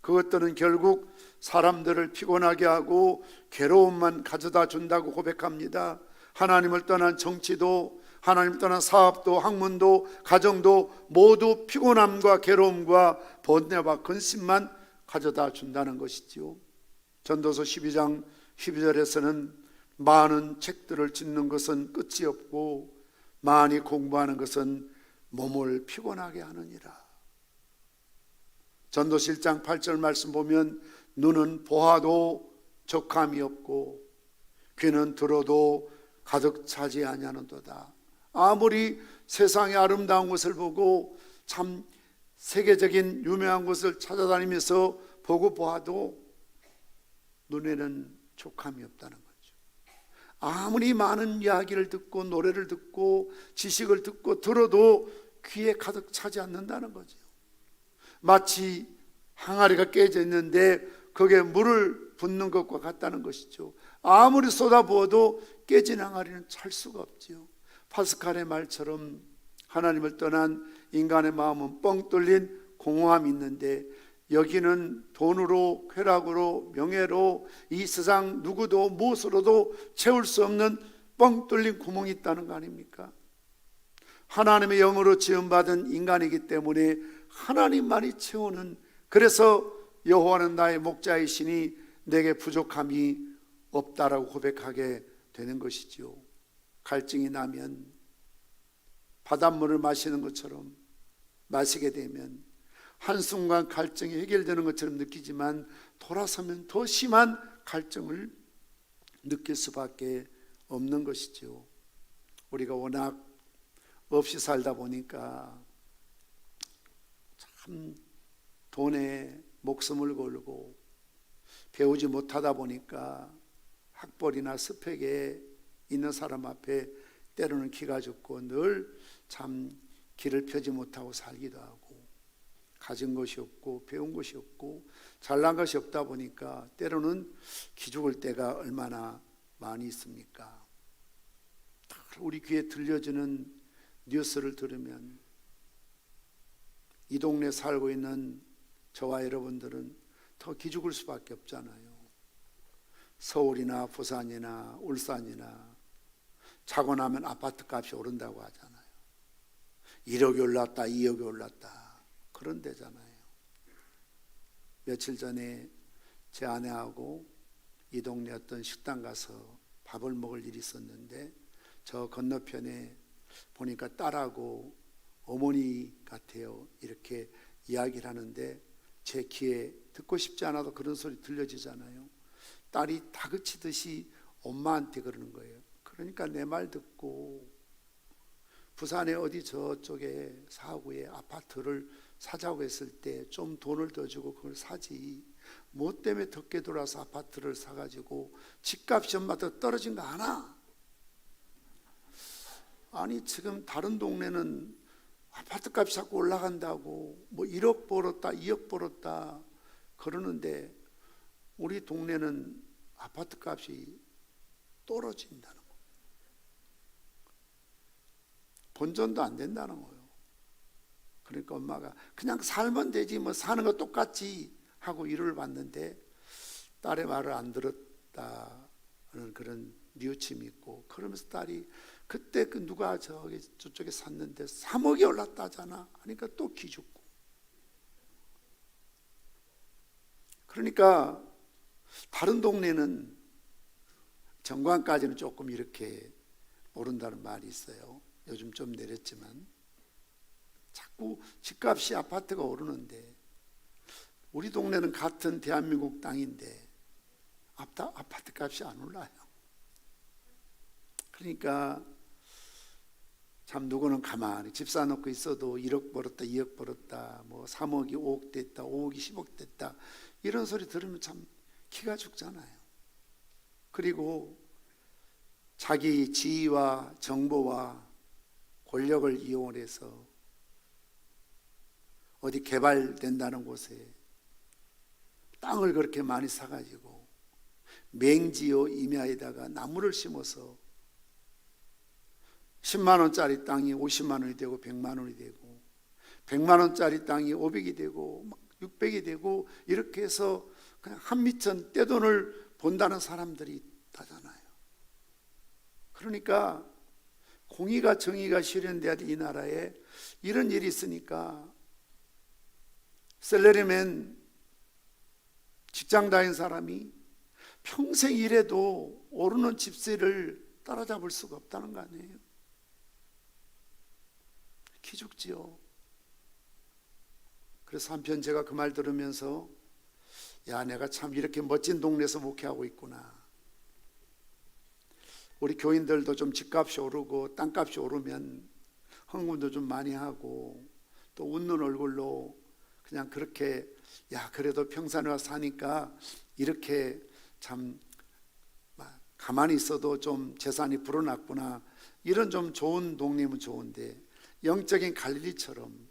A: 그것들은 결국 사람들을 피곤하게 하고 괴로움만 가져다 준다고 고백합니다. 하나님을 떠난 정치도, 하나님을 떠난 사업도, 학문도, 가정도 모두 피곤함과 괴로움과 번뇌와 근심만 가져다 준다는 것이지요. 전도서 12장 12절에서는 많은 책들을 짓는 것은 끝이 없고 많이 공부하는 것은 몸을 피곤하게 하느니라. 전도서 1장 8절 말씀 보면 눈은 보아도 적함이 없고 귀는 들어도 가득 차지 아니하는도다. 아무리 세상의 아름다운 것을 보고 참 세계적인 유명한 곳을 찾아다니면서 보고 보아도 눈에는 족함이 없다는 거죠. 아무리 많은 이야기를 듣고 노래를 듣고 지식을 듣고 들어도 귀에 가득 차지 않는다는 거죠. 마치 항아리가 깨져 있는데 거기에 물을 붓는 것과 같다는 것이죠. 아무리 쏟아부어도 깨진 항아리는 찰 수가 없지요. 파스칼의 말처럼 하나님을 떠난 인간의 마음은 뻥 뚫린 공허함이 있는데, 여기는 돈으로, 쾌락으로, 명예로 이 세상 누구도 무엇으로도 채울 수 없는 뻥 뚫린 구멍이 있다는 거 아닙니까? 하나님의 영으로 지음받은 인간이기 때문에 하나님만이 채우는, 그래서 여호와는 나의 목자이시니 내게 부족함이 없다라고 고백하게 되는 것이지요. 갈증이 나면 바닷물을 마시는 것처럼 마시게 되면 한순간 갈증이 해결되는 것처럼 느끼지만 돌아서면 더 심한 갈증을 느낄 수밖에 없는 것이죠. 우리가 워낙 없이 살다 보니까 참 돈에 목숨을 걸고 배우지 못하다 보니까 학벌이나 스펙에 있는 사람 앞에 때로는 기가 죽고 늘 참 길을 펴지 못하고 살기도 하고, 가진 것이 없고 배운 것이 없고 잘난 것이 없다 보니까 때로는 기죽을 때가 얼마나 많이 있습니까? 우리 귀에 들려주는 뉴스를 들으면 이 동네 살고 있는 저와 여러분들은 더 기죽을 수밖에 없잖아요. 서울이나 부산이나 울산이나 자고 나면 아파트 값이 오른다고 하잖아요. 1억이 올랐다, 2억이 올랐다, 그런 데잖아요. 며칠 전에 제 아내하고 이 동네 어떤 식당 가서 밥을 먹을 일이 있었는데, 저 건너편에 보니까 딸하고 어머니 같아요, 이렇게 이야기를 하는데 제 귀에 듣고 싶지 않아도 그런 소리 들려지잖아요. 딸이 다그치듯이 엄마한테 그러는 거예요. 그러니까 내 말 듣고 부산에 어디 저쪽에 사구에 아파트를 사자고 했을 때 좀 돈을 더 주고 그걸 사지, 뭐 때문에 덕게 돌아서 아파트를 사가지고 집값이 엄마도 떨어진 거 아나? 아니 지금 다른 동네는 아파트 값이 자꾸 올라간다고 뭐 1억 벌었다 2억 벌었다 그러는데 우리 동네는 아파트 값이 떨어진다는 거예요. 본전도 안 된다는 거예요. 그러니까 엄마가 그냥 살면 되지 뭐 사는 거 똑같지 하고 위로를 받는데, 딸의 말을 안 들었다는 그런 뉘우침이 있고, 그러면서 딸이 그때 그 누가 저쪽에 샀는데 3억이 올랐다 하잖아 하니까 또 기죽고. 그러니까 다른 동네는 정관까지는 조금 이렇게 오른다는 말이 있어요. 요즘 좀 내렸지만 자꾸 집값이 아파트가 오르는데 우리 동네는 같은 대한민국 땅인데 아파트 값이 안 올라요. 그러니까 참 누구는 가만히 집 사놓고 있어도 1억 벌었다 2억 벌었다 뭐 3억이 5억 됐다 5억이 10억 됐다 이런 소리 들으면 참 기가 죽잖아요. 그리고 자기 지위와 정보와 권력을 이용해서 어디 개발된다는 곳에 땅을 그렇게 많이 사가지고 맹지요 임야에다가 나무를 심어서 10만 원짜리 땅이 50만 원이 되고 100만 원이 되고 100만 원짜리 땅이 500이 되고 600이 되고 이렇게 해서 그냥 한미천 떼돈을 본다는 사람들이 있다잖아요. 그러니까 공의가 정의가 실현돼야 될 이 나라에 이런 일이 있으니까 셀러리맨 직장 다닌 사람이 평생 일해도 오르는 집세를 따라잡을 수가 없다는 거 아니에요. 기죽지요. 그래서 한편 제가 그 말 들으면서 야, 내가 참 이렇게 멋진 동네에서 목회하고 있구나. 우리 교인들도 좀 집값이 오르고 땅값이 오르면 헌금도 좀 많이 하고 또 웃는 얼굴로 그냥 그렇게 야 그래도 평산에 와서 사니까 이렇게 참 가만히 있어도 좀 재산이 불어났구나, 이런 좀 좋은 동네면 좋은데 영적인 갈릴리처럼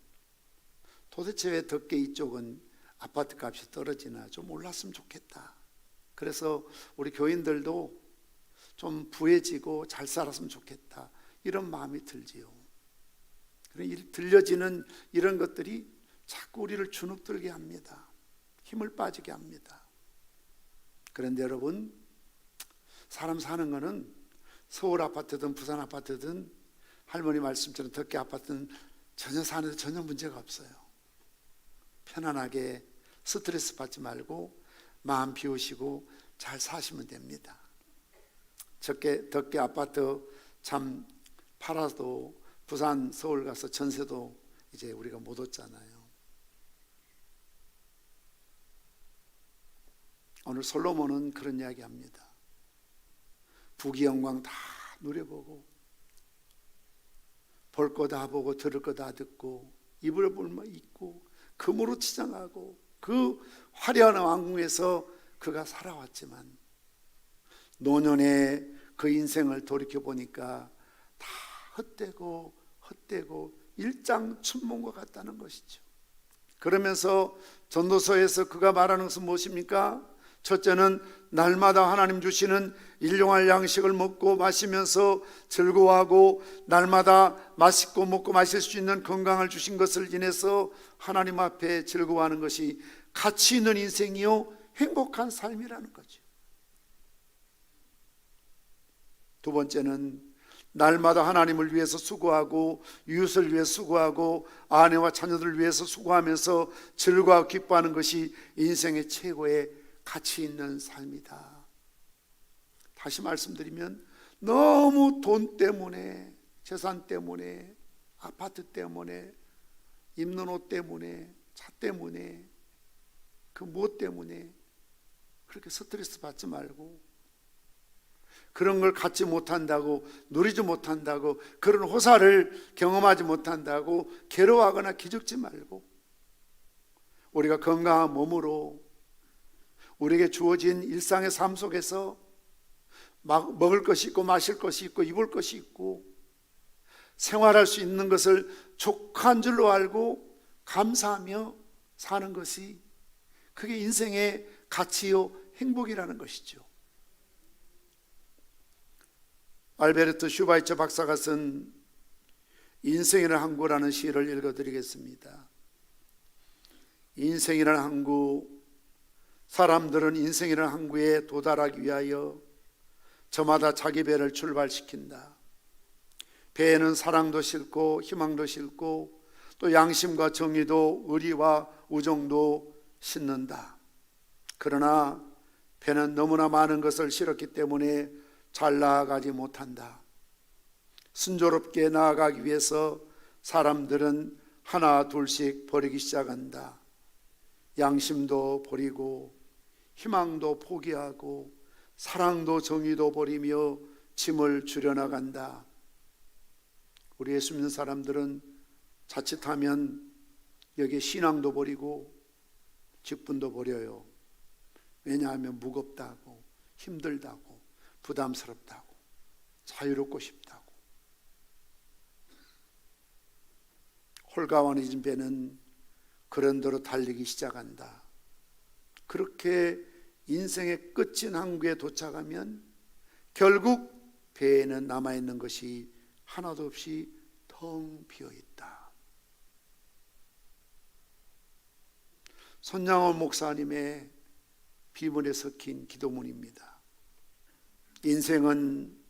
A: 도대체 왜 덕계 이쪽은 아파트 값이 떨어지나 좀 올랐으면 좋겠다. 그래서 우리 교인들도 좀 부해지고 잘 살았으면 좋겠다, 이런 마음이 들지요. 들려지는 이런 것들이 자꾸 우리를 주눅들게 합니다. 힘을 빠지게 합니다. 그런데 여러분, 사람 사는 거는 서울 아파트든 부산 아파트든 할머니 말씀처럼 덕계 아파트는 전혀 사는데 전혀 문제가 없어요. 편안하게 스트레스 받지 말고 마음 비우시고 잘 사시면 됩니다. 덕계 아파트 참 팔아도 부산, 서울 가서 전세도 이제 우리가 못 얻잖아요. 오늘 솔로몬은 그런 이야기 합니다. 부귀영광 다 누려보고 볼 거 다 보고 들을 거 다 듣고 입을 볼만 입고 금으로 치장하고 그 화려한 왕궁에서 그가 살아왔지만 노년에 그 인생을 돌이켜보니까 다 헛되고 일장춘몽과 같다는 것이죠. 그러면서 전도서에서 그가 말하는 것은 무엇입니까? 첫째는 날마다 하나님 주시는 일용할 양식을 먹고 마시면서 즐거워하고 날마다 맛있고 먹고 마실 수 있는 건강을 주신 것을 인해서 하나님 앞에 즐거워하는 것이 가치 있는 인생이요 행복한 삶이라는 거죠. 두 번째는 날마다 하나님을 위해서 수고하고 이웃을 위해 수고하고 아내와 자녀들을 위해서 수고하면서 즐거워하고 기뻐하는 것이 인생의 최고의 가치 있는 삶이다. 다시 말씀드리면 너무 돈 때문에, 재산 때문에, 아파트 때문에, 입는 옷 때문에, 차 때문에, 그 무엇 때문에 그렇게 스트레스 받지 말고, 그런 걸 갖지 못한다고, 누리지 못한다고, 그런 호사를 경험하지 못한다고 괴로워하거나 기죽지 말고, 우리가 건강한 몸으로 우리에게 주어진 일상의 삶 속에서 먹을 것이 있고 마실 것이 있고 입을 것이 있고 생활할 수 있는 것을 족한 줄로 알고 감사하며 사는 것이, 그게 인생의 가치요 행복이라는 것이죠. 알베르트 슈바이처 박사가 쓴 인생이라는 항구라는 시를 읽어드리겠습니다. 인생이라는 항구, 사람들은 인생이라는 항구에 도달하기 위하여 저마다 자기 배를 출발시킨다. 배에는 사랑도 싣고 희망도 싣고 또 양심과 정의도 의리와 우정도 싣는다. 그러나 배는 너무나 많은 것을 실었기 때문에 잘 나아가지 못한다. 순조롭게 나아가기 위해서 사람들은 하나 둘씩 버리기 시작한다. 양심도 버리고 희망도 포기하고 사랑도 정의도 버리며 짐을 줄여나간다. 우리 예수 믿는 사람들은 자칫하면 여기에 신앙도 버리고 직분도 버려요. 왜냐하면 무겁다고, 힘들다고, 부담스럽다고, 자유롭고 싶다고. 홀가분해진 배는 그런 대로 달리기 시작한다. 그렇게 인생의 끝인 항구에 도착하면 결국 배에는 남아있는 것이 하나도 없이 텅 비어있다. 손양원 목사님의 비문에 섞인 기도문입니다. 인생은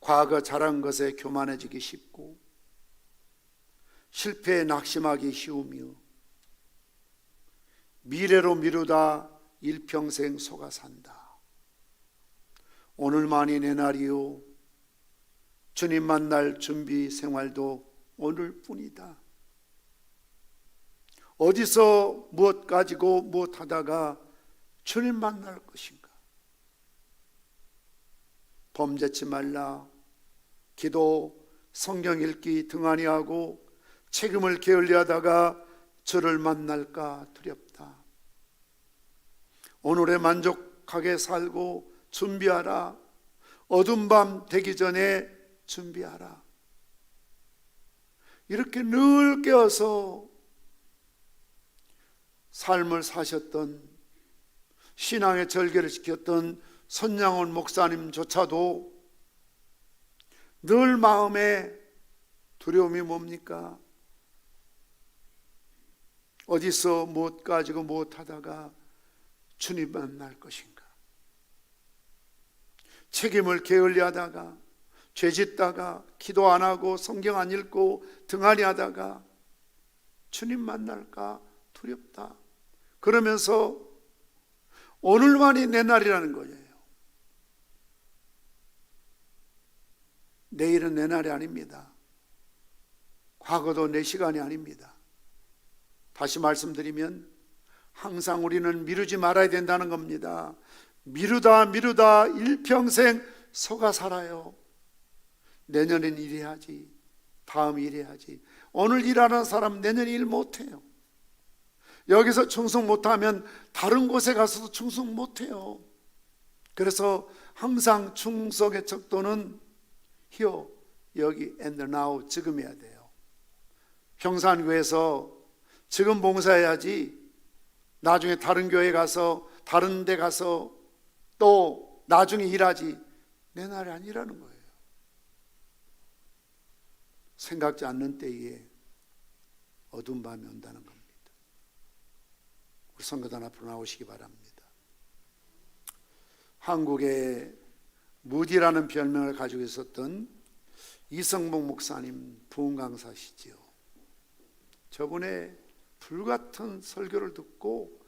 A: 과거 잘한 것에 교만해지기 쉽고 실패에 낙심하기 쉬우며 미래로 미루다 일평생 속아 산다. 오늘만이 내 날이요 주님 만날 준비 생활도 오늘뿐이다. 어디서 무엇 가지고 무엇 하다가 주님 만날 것인가? 범죄치 말라, 기도, 성경 읽기 등한히 하고 책임을 게을리하다가 저를 만날까 두렵다. 오늘에 만족하게 살고 준비하라. 어두운 밤 되기 전에 준비하라. 이렇게 늘 깨어서 삶을 사셨던, 신앙의 절개를 지켰던 손양원 목사님조차도 늘 마음에 두려움이 뭡니까? 어디서 무엇 가지고 무엇 하다가 주님 만날 것인가? 책임을 게을리하다가, 죄짓다가, 기도 안 하고 성경 안 읽고 등한히 하다가 주님 만날까 두렵다. 그러면서 오늘만이 내 날이라는 거예요. 내일은 내 날이 아닙니다. 과거도 내 시간이 아닙니다. 다시 말씀드리면 항상 우리는 미루지 말아야 된다는 겁니다. 미루다 일평생 속아 살아요. 내년엔 일해야지, 다음 일해야지. 오늘 일하는 사람 내년 일 못해요. 여기서 충성 못하면 다른 곳에 가서도 충성 못해요. 그래서 항상 충성의 척도는 here, 여기, and now, 지금 해야 돼요. 평산교회에서 지금 봉사해야지 나중에 다른 교회 가서, 다른 데 가서 또 나중에 일하지, 내 날이 아니라는 거예요. 생각지 않는 때에 어두운 밤이 온다는 겁니다. 우리 성도단 앞으로 나오시기 바랍니다. 한국에 무디라는 별명을 가지고 있었던 이성복 목사님 부흥 강사시지요. 저분의 불같은 설교를 듣고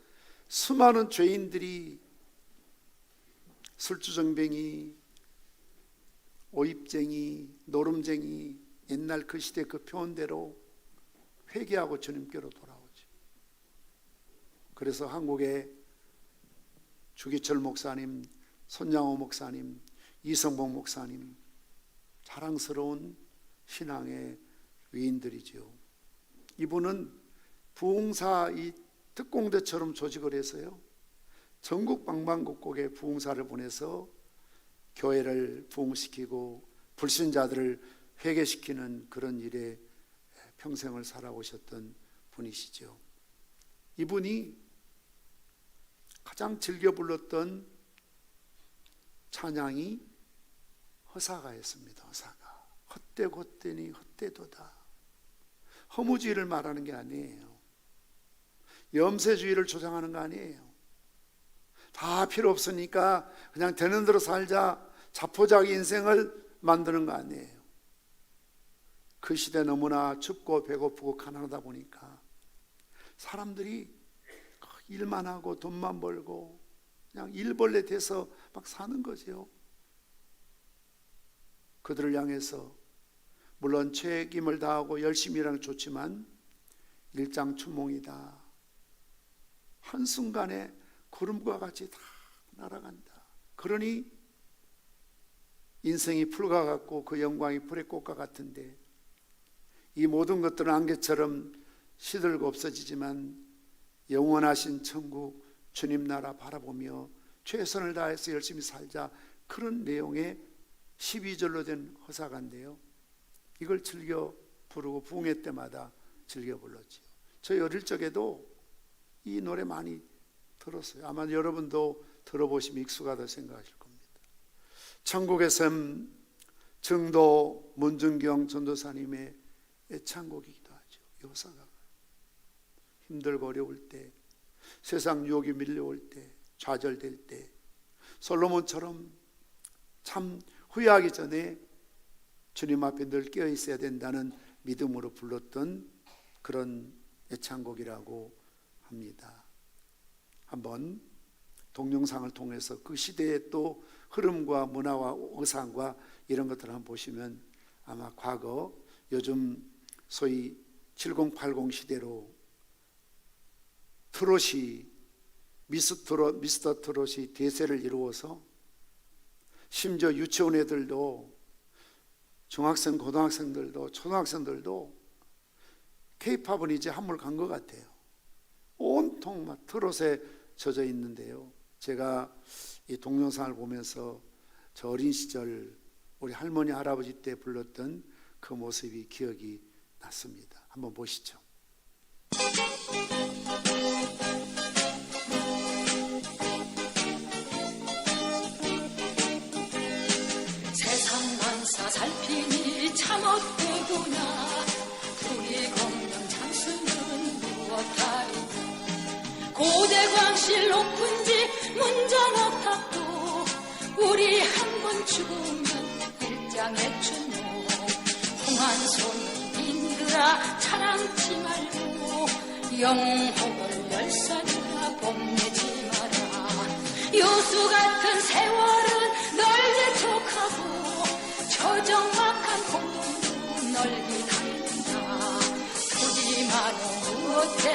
A: 수많은 죄인들이, 술주정뱅이, 오입쟁이, 노름쟁이, 옛날 그 시대 그 표현대로 회개하고 주님께로 돌아오죠. 그래서 한국의 주기철 목사님, 손양호 목사님, 이성복 목사님, 자랑스러운 신앙의 위인들이죠. 이분은 부흥사 이 특공대처럼 조직을 해서요, 전국 방방곡곡에 부흥사를 보내서 교회를 부흥시키고 불신자들을 회개시키는 그런 일에 평생을 살아오셨던 분이시죠. 이분이 가장 즐겨 불렀던 찬양이 허사가였습니다. 허사가. 헛되곧되니 헛되도다. 허무주의를 말하는 게 아니에요. 염세주의를 조장하는 거 아니에요. 다 필요 없으니까 그냥 되는 대로 살자, 자포자기 인생을 만드는 거 아니에요. 그 시대 너무나 춥고 배고프고 가난하다 보니까 사람들이 일만 하고 돈만 벌고 그냥 일벌레 돼서 막 사는 거죠. 그들을 향해서 물론 책임을 다하고 열심히 일하는 게 좋지만 일장춘몽이다. 한순간에 구름과 같이 다 날아간다. 그러니 인생이 풀과 같고 그 영광이 불의 꽃과 같은데 이 모든 것들은 안개처럼 시들고 없어지지만 영원하신 천국 주님 나라 바라보며 최선을 다해서 열심히 살자, 그런 내용의 12절로 된 허사가인데요, 이걸 즐겨 부르고 부흥회 때마다 즐겨 불렀지요. 저희 어릴 적에도 이 노래 많이 들었어요. 아마 여러분도 들어보시면 익숙하다고 생각하실 겁니다. 천국의 샘 정도 문중경 전도사님의 애창곡이기도 하죠. 이 허사가 힘들고 어려울 때, 세상 유혹이 밀려올 때, 좌절될 때 솔로몬처럼 참 후회하기 전에 주님 앞에 늘 깨어 있어야 된다는 믿음으로 불렀던 그런 애창곡이라고 합니다. 한번 동영상을 통해서 그 시대의 또 흐름과 문화와 의상과 이런 것들을 한번 보시면 아마 과거, 요즘 소위 7080 시대로 트롯이, 미스터 트롯이 대세를 이루어서 심지어 유치원 애들도, 중학생, 고등학생들도, 초등학생들도 K-팝은 이제 한물 간 것 같아요. 온통 막 트롯에 젖어 있는데요. 제가 이 동영상을 보면서 저 어린 시절 우리 할머니 할아버지 때 불렀던 그 모습이 기억이 났습니다. 한번 보시죠.
C: 세상 만사 살피니 참 어때구나. 우리 공명 장수는 무엇하리고. 고대광실 높은지 문전옥탑도 우리 한 번 죽으면 일장의 춘모. 홍한손 인들아 차랑치 말고 영홍을 열사라 봄내지 마라. 요수 같은 세월은 널 재촉하고 저 적막한 공동도 널 기다린다. 부지마는 무엇에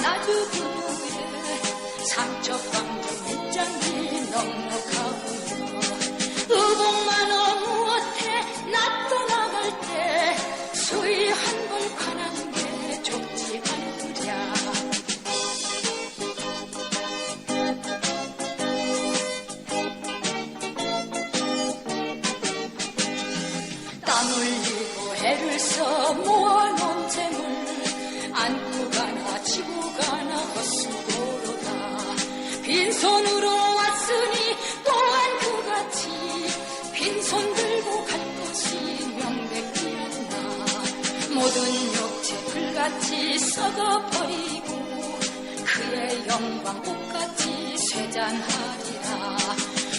C: 나주 근우에 삼척강정 입장이 넉넉하구나. 의복만은 무엇에 나 떠나갈 때 수위 한번 관한 게 좁지 않으랴. 땀 흘리고 애를 써 모아놓은 재물 안고 가나 지고 가나 헛수고로다. 빈손으로 왔으니 또한 그같이 빈손 들고 갈 것이 명백히 않나. 모든 육체 불같이 썩어버리고 그의 영광 꽃같이 쇠잔하리라.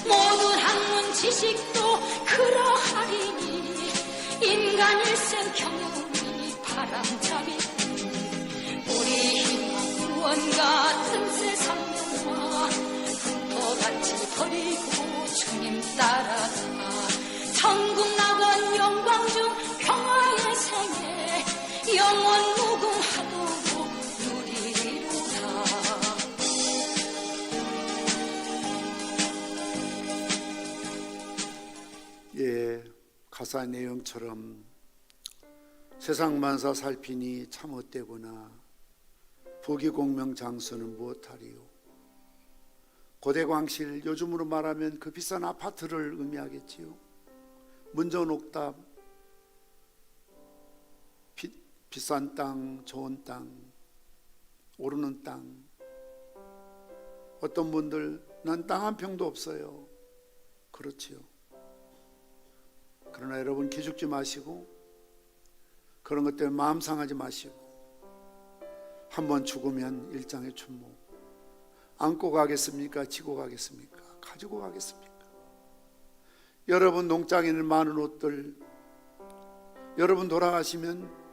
C: 모든 학문 지식도 그러하리니 인간 일생 경영이 바람잡이니. 우리 희망 구원과 틈새 상명화 흙토같이 버리고 주님 따라가. 천국 낙원 영광 중 평화의 생애 영원 무궁하도록 누리리로다.
A: 예, 가사 내용처럼 세상 만사 살피니 참 헛되구나. 부귀공명 장수는 무엇하리요. 고대광실, 요즘으로 말하면 그 비싼 아파트를 의미하겠지요. 문전옥답, 비싼 땅, 좋은 땅, 오르는 땅. 어떤 분들 난 땅 한 평도 없어요. 그렇지요. 그러나 여러분 기죽지 마시고 그런 것 때문에 마음 상하지 마시고 한번 죽으면 일장의 춘모. 안고 가겠습니까? 지고 가겠습니까? 가지고 가겠습니까? 여러분 농장에 있는 많은 옷들, 여러분 돌아가시면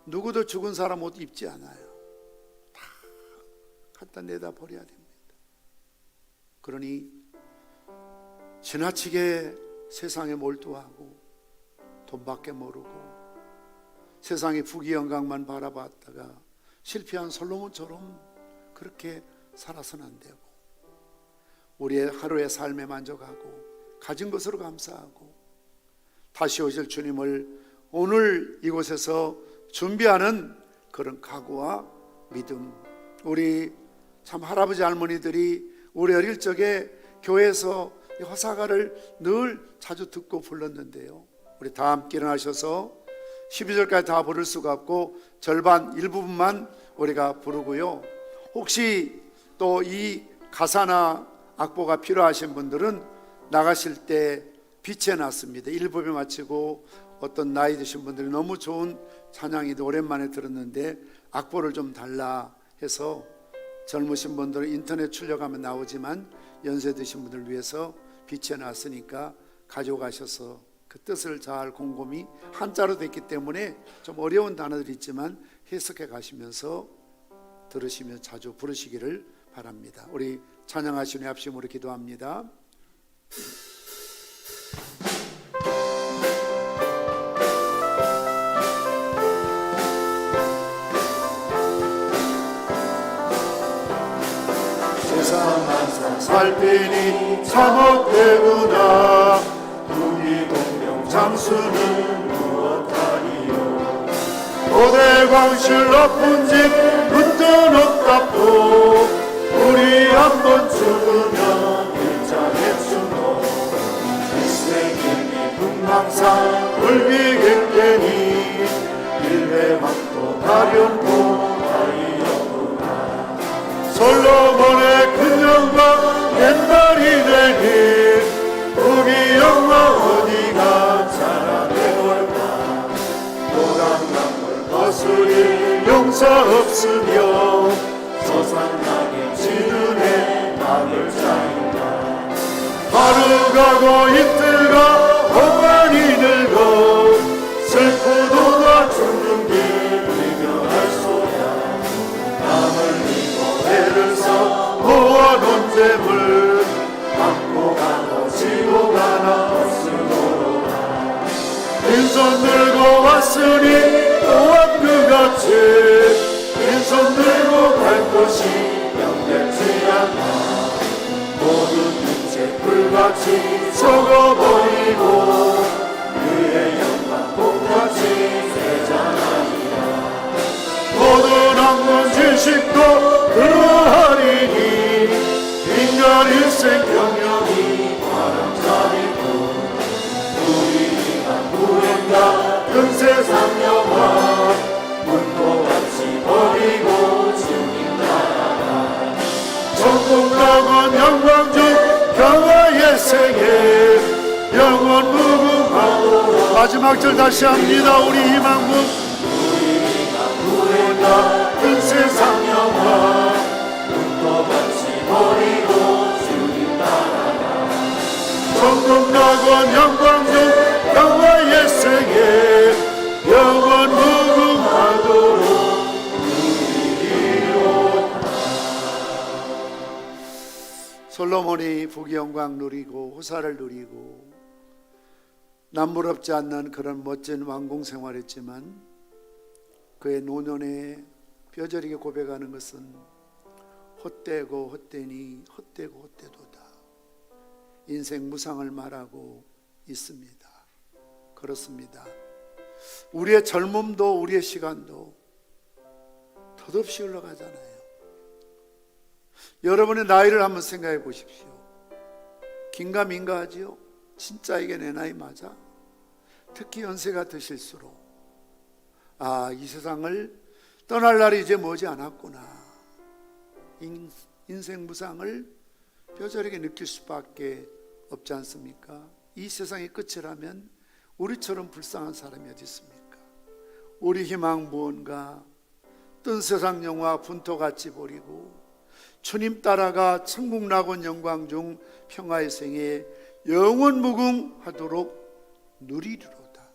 A: 누구도 죽은 사람 옷 입지 않아요. 다 갖다 내다 버려야 됩니다. 그러니 지나치게 세상에 몰두하고 돈밖에 모르고 세상의 부귀 영광만 바라봤다가 실패한 솔로몬처럼 그렇게 살아서는 안 되고 우리의 하루의 삶에 만족하고 가진 것으로 감사하고 다시 오실 주님을 오늘 이곳에서 준비하는 그런 각오와 믿음. 우리 참 할아버지 할머니들이 우리 어릴 적에 교회에서 이 화사가를 늘 자주 듣고 불렀는데요. 우리 다 함께 일어나셔서 12절까지 다 부를 수가 없고 절반 일부분만 우리가 부르고요. 혹시 또 이 가사나 악보가 필요하신 분들은 나가실 때 비춰놨습니다. 일부분 마치고 어떤 나이 드신 분들이 너무 좋은 찬양이도 오랜만에 들었는데 악보를 좀 달라 해서 젊으신 분들은 인터넷 출력하면 나오지만 연세 드신 분들을 위해서 비춰놨으니까 가져가셔서 그 뜻을 잘 곰곰이 한자로 됐기 때문에 좀 어려운 단어들이 있지만 해석해 가시면서 들으시며 자주 부르시기를 바랍니다. 우리 찬양하시는 합심으로 기도합니다. 세상 만사 살피니 참 헛되구나. 부귀공명 장수는 무엇하리요. 고대 광실 높은 집 붙든 옥탑도 우리 한번 죽으면 일장의 추모 일생일이 풍망상 불비객되니 일회망토 가련고 다이었구나 솔로몬의 큰 영광 옛날이 되니 우리 영광 어디가 자라되올까 도당강물 거스릴 용사 없으며 서산나게 지르네 막을 자인가 하루 가고 이틀 가 호반이 늙어 슬프도다 죽는 길 비교할 소야 남을 믿고 애를 써 모아놓은 재물 안고 가고 지고 가나 없으노라 빈손 들고 왔으니 또한 그같이 빈손 들고 갈 것이 영되지 않아 모든 인체 불같이 속어버리고 그의 영광 복같이 되잖아니라 모든 학문 지식도 그러하리니 인간 일생 경영이 바람잡이고 우리 인간 무행가 금세상 영화 문고같이 버리고 주님 나라가 천국 낙원 영광중 평화의 생애 영원 무궁하도록 마지막 절 다시 합니다. 우리 희망국 무행가 금세상 영화 문고같이 버리고 주님 나라가 천국 낙원 영광중 평화의 생애 영원 무궁하도록 솔로몬이 부귀영광 누리고 호사를 누리고 남부럽지 않는 그런 멋진 왕궁 생활했지만 그의 노년에 뼈저리게 고백하는 것은 헛되고 헛되니 헛되고 헛되도다. 인생 무상을 말하고 있습니다. 그렇습니다. 우리의 젊음도 우리의 시간도 덧없이 흘러가잖아요. 여러분의 나이를 한번 생각해 보십시오. 긴가민가하지요? 진짜 이게 내 나이 맞아? 특히 연세가 드실수록 이 세상을 떠날 날이 이제 머지 않았구나. 인생 무상을 뼈저리게 느낄 수밖에 없지 않습니까? 이 세상의 끝이라면 우리처럼 불쌍한 사람이 어디 있습니까? 우리 희망 무언가 뜬 세상 영화 분토같이 버리고 주님 따라가 천국 낙원 영광 중 평화의 생에 영원 무궁하도록 누리리로다.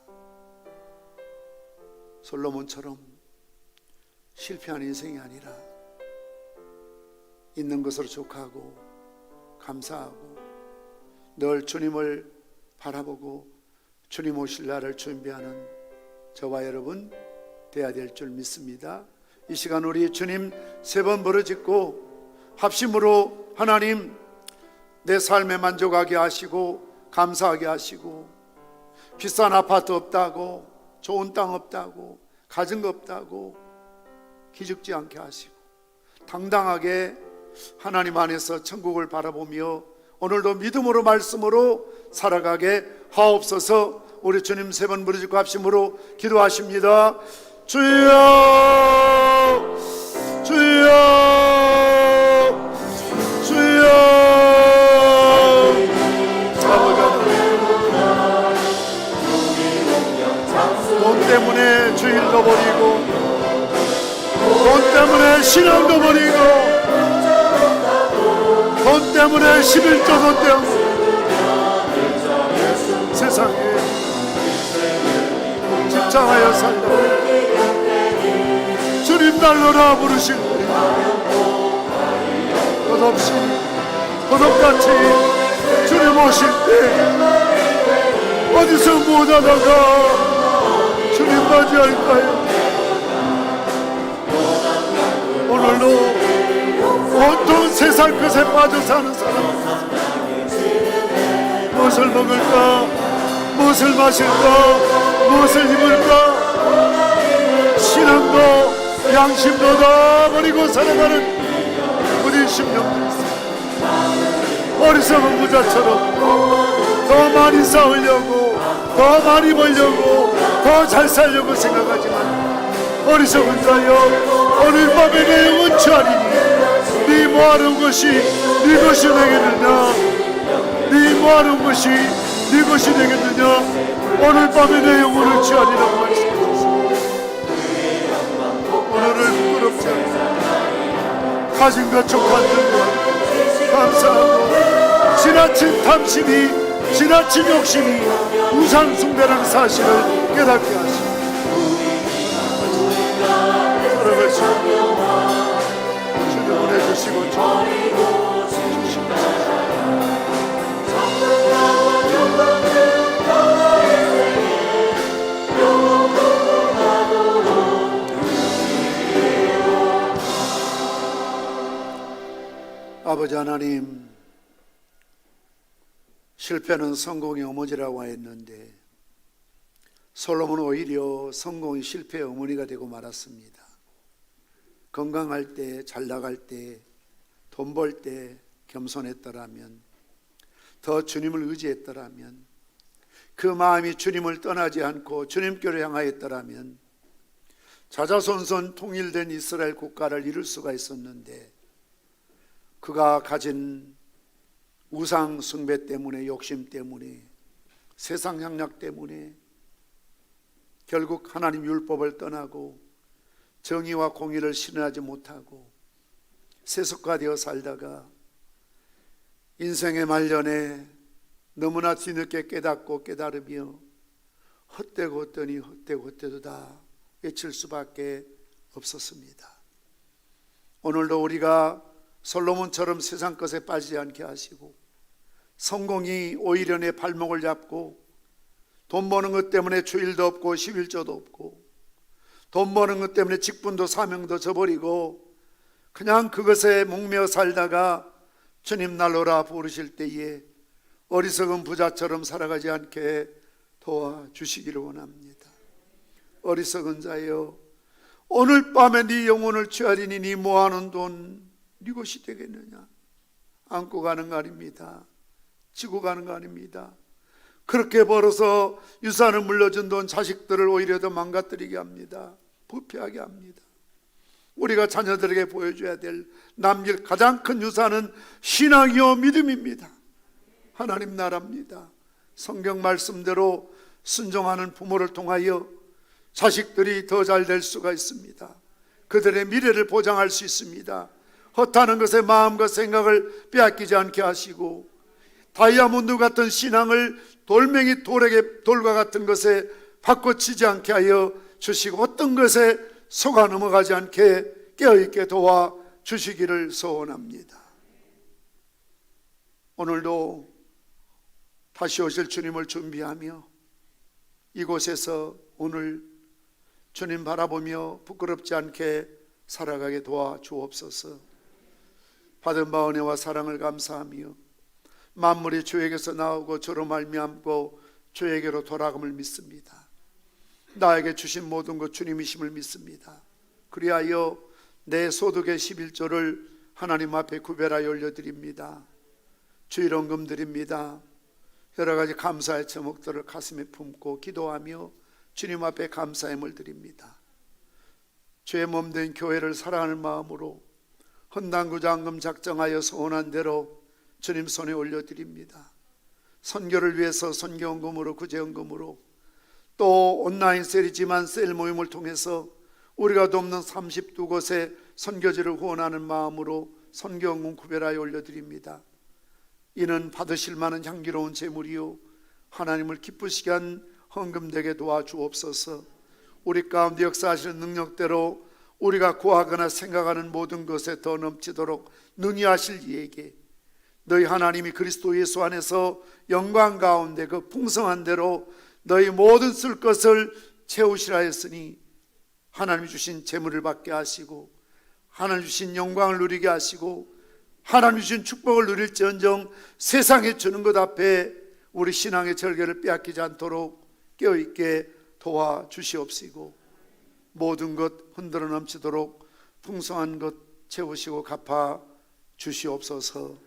A: 솔로몬처럼 실패한 인생이 아니라 있는 것으로 족하고 감사하고 늘 주님을 바라보고 주님 오실 날을 준비하는 저와 여러분 돼야 될 줄 믿습니다. 이 시간 우리 주님 3번 부르짖고 합심으로 하나님 내 삶에 만족하게 하시고 감사하게 하시고 비싼 아파트 없다고 좋은 땅 없다고 가진 거 없다고 기죽지 않게 하시고 당당하게 하나님 안에서 천국을 바라보며 오늘도 믿음으로 말씀으로 살아가게 하옵소서. 우리 주님 3번 부르짖고 합심으로 기도하십니다. 주여 주여 돈 때문에 주일도 버리고 돈 때문에 신앙도 버리고 돈 때문에 11조도 떼고 세상에 집착하여 살다 주님 날로라 부르실 때 끝없이 도둑같이 주님 오실 때 어디서 못 하다가 주님 맞이할까요? 오늘도 온통 세상 것에 빠져 사는 사람 무엇을 먹을까 무엇을 마실까 무엇을 입을까 신앙도 양심도 다 버리고 살아가는 우리 심령들 있습니다. 어리석은 부자처럼 더 많이 쌓으려고, 더 많이 벌려고, 더 잘 살려고 생각하지만, 어리석은 자여, 오늘 밤에 내 영혼 취하리니 네 뭐하는 것이 네 것이 되겠느냐? 네 뭐하는 것이 네 것이 되겠느냐? 오늘 밤에 내 영혼을 취하리라고 말씀하셨습니다. 오늘을 부끄럽지 않고 가진 것 족한 들과 감사하고, 지나친 탐심이, 지나친 욕심이 우상 숭배라는 사실을 깨닫게 하시고 살아갈 수 있는 주님 은혜 주시고 아버지 하나님, 실패는 성공의 어머니라고 했는데 솔로몬은 오히려 성공이 실패의 어머니가 되고 말았습니다. 건강할 때, 잘 나갈 때, 돈 벌 때 겸손했더라면, 더 주님을 의지했더라면, 그 마음이 주님을 떠나지 않고 주님께로 향하였더라면 자자손손 통일된 이스라엘 국가를 이룰 수가 있었는데, 그가 가진 우상 숭배 때문에, 욕심 때문에, 세상 향락 때문에 결국 하나님 율법을 떠나고 정의와 공의를 실현하지 못하고 세속화되어 살다가 인생의 말년에 너무나 뒤늦게 깨닫고 깨달으며 헛되고 헛되니 헛되고 헛되도다 외칠 수밖에 없었습니다. 오늘도 우리가 솔로몬처럼 세상 것에 빠지지 않게 하시고, 성공이 오히려 내 발목을 잡고, 돈 버는 것 때문에 주일도 없고 11조도 없고, 돈 버는 것 때문에 직분도 사명도 저버리고 그냥 그것에 목매어 살다가 주님 날로라 부르실 때에 어리석은 부자처럼 살아가지 않게 도와주시기를 원합니다. 어리석은 자여, 오늘 밤에 네 영혼을 취하리니 네 모아놓은 돈 네 것이 되겠느냐? 안고 가는 거 아닙니다. 지고 가는 거 아닙니다. 그렇게 벌어서 유산을 물려준 돈 자식들을 오히려 더 망가뜨리게 합니다. 부패하게 합니다. 우리가 자녀들에게 보여줘야 될 남길 가장 큰 유산은 신앙이요 믿음입니다. 하나님 나라입니다. 성경 말씀대로 순종하는 부모를 통하여 자식들이 더 잘 될 수가 있습니다. 그들의 미래를 보장할 수 있습니다. 헛하는 것에 마음과 생각을 빼앗기지 않게 하시고, 다이아몬드 같은 신앙을 돌멩이 돌과 같은 것에 바꿔치지 않게 하여 주시고, 어떤 것에 속아 넘어가지 않게 깨어있게 도와주시기를 소원합니다. 오늘도 다시 오실 주님을 준비하며 이곳에서 오늘 주님 바라보며 부끄럽지 않게 살아가게 도와주옵소서. 받은 바 은혜와 사랑을 감사하며 만물이 주에게서 나오고 저로 말미암고 주에게로 돌아감을 믿습니다. 나에게 주신 모든 것 주님이심을 믿습니다. 그리하여 내 소득의 11조를 하나님 앞에 구별하여 올려드립니다. 주일원금 드립니다. 여러 가지 감사의 제목들을 가슴에 품고 기도하며 주님 앞에 감사의 물 드립니다. 주의 몸된 교회를 사랑하는 마음으로 헌당구장금 작정하여 소원한 대로 주님 손에 올려드립니다. 선교를 위해서 선교원금으로, 구제원금으로, 또 온라인 셀이지만 셀 모임을 통해서 우리가 돕는 32곳의 선교지를 후원하는 마음으로 선교원금 구별하여 올려드립니다. 이는 받으실 만한 향기로운 제물이요 하나님을 기쁘시게 한 헌금되게 도와주옵소서. 우리 가운데 역사하시는 능력대로 우리가 구하거나 생각하는 모든 것에 더 넘치도록 능히 하실 이에게 너희 하나님이 그리스도 예수 안에서 영광 가운데 그 풍성한 대로 너희 모든 쓸 것을 채우시라 했으니, 하나님이 주신 재물을 받게 하시고 하나님 주신 영광을 누리게 하시고 하나님 주신 축복을 누릴지언정 세상에 주는 것 앞에 우리 신앙의 절개를 빼앗기지 않도록 깨어있게 도와주시옵시고, 모든 것 흔들어 넘치도록 풍성한 것 채우시고 갚아 주시옵소서.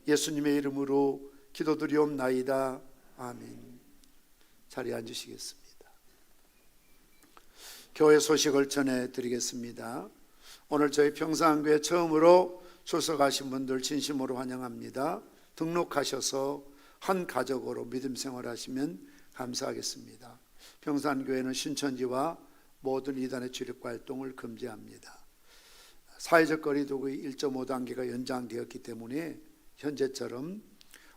A: 예수님의 이름으로 기도드리옵나이다. 아멘. 자리에 앉으시겠습니다. 교회 소식을 전해드리겠습니다. 오늘 저희 평산교회 처음으로 출석하신 분들 진심으로 환영합니다. 등록하셔서 한 가족으로 믿음 생활하시면 감사하겠습니다. 평산교회는 신천지와 모든 이단의 출입 활동을 금지합니다. 사회적 거리두기 1.5단계가 연장되었기 때문에 현재처럼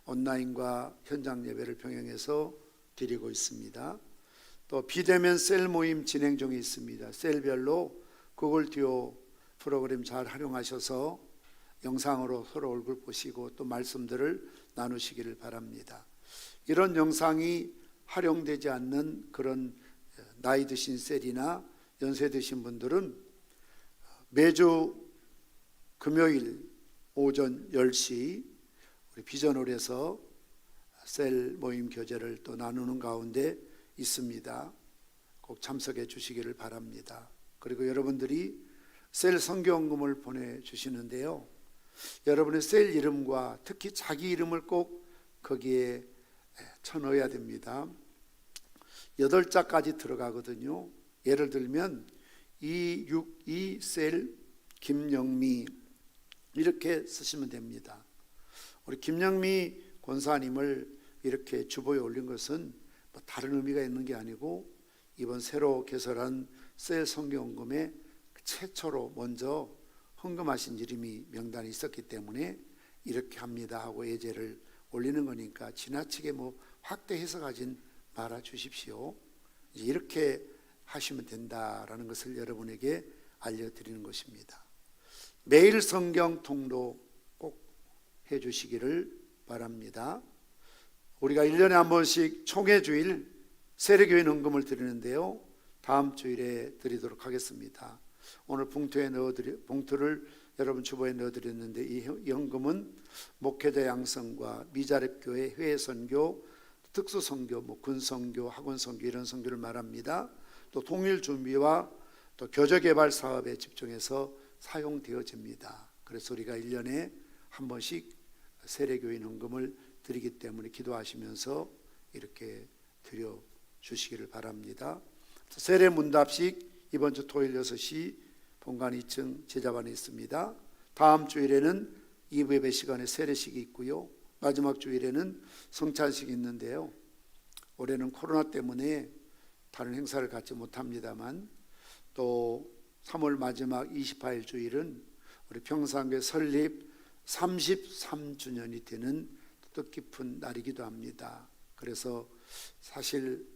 A: 온라인과 현장 예배를 병행해서 드리고 있습니다. 또 비대면 셀 모임 진행 중에 있습니다. 셀별로 구글 듀오 프로그램 잘 활용하셔서 영상으로 서로 얼굴 보시고 또 말씀들을 나누시기를 바랍니다. 이런 영상이 활용되지 않는 그런 나이 드신 셀이나 연세 드신 분들은 매주 금요일 오전 10시 우리 비전홀에서 셀 모임 교제를 또 나누는 가운데 있습니다. 꼭 참석해 주시기를 바랍니다. 그리고 여러분들이 셀 선교헌금을 보내주시는데요, 여러분의 셀 이름과 특히 자기 이름을 꼭 거기에 쳐넣어야 됩니다. 8자까지 들어가거든요. 예를 들면 262 셀 김영미 이렇게 쓰시면 됩니다. 우리 김영미 권사님을 이렇게 주보에 올린 것은 뭐 다른 의미가 있는 게 아니고 이번 새로 개설한 셀 선교헌금에 최초로 먼저 헌금하신 이름이 명단에 있었기 때문에 이렇게 합니다 하고 예제를 올리는 거니까 지나치게 뭐 확대 해석하진 말아 주십시오. 이렇게 하시면 된다라는 것을 여러분에게 알려드리는 것입니다. 매일 성경 통독 꼭 해주시기를 바랍니다. 우리가 1년에 한 번씩 총회주일 세례교인 헌금을 드리는데요, 다음 주일에 드리도록 하겠습니다. 오늘 봉투를 여러분 주보에 넣어드렸는데 이 헌금은 목회자 양성과 미자립교회 회선교, 특수선교, 군선교, 학원선교 이런 선교를 말합니다. 또 통일 준비와 또 교조개발 사업에 집중해서 사용되어집니다. 그래서 우리가 1년에 한 번씩 세례교인 헌금을 드리기 때문에 기도하시면서 이렇게 드려주시기를 바랍니다. 세례 문답식 이번 주 토요일 6시 본관 2층 제자반에 있습니다. 다음 주일에는 2부 예배 시간에 세례식이 있고요, 마지막 주일에는 성찬식이 있는데요, 올해는 코로나 때문에 다른 행사를 갖지 못합니다만 또 3월 마지막 28일 주일은 우리 평산교회 설립 33주년이 되는 뜻깊은 날이기도 합니다. 그래서 사실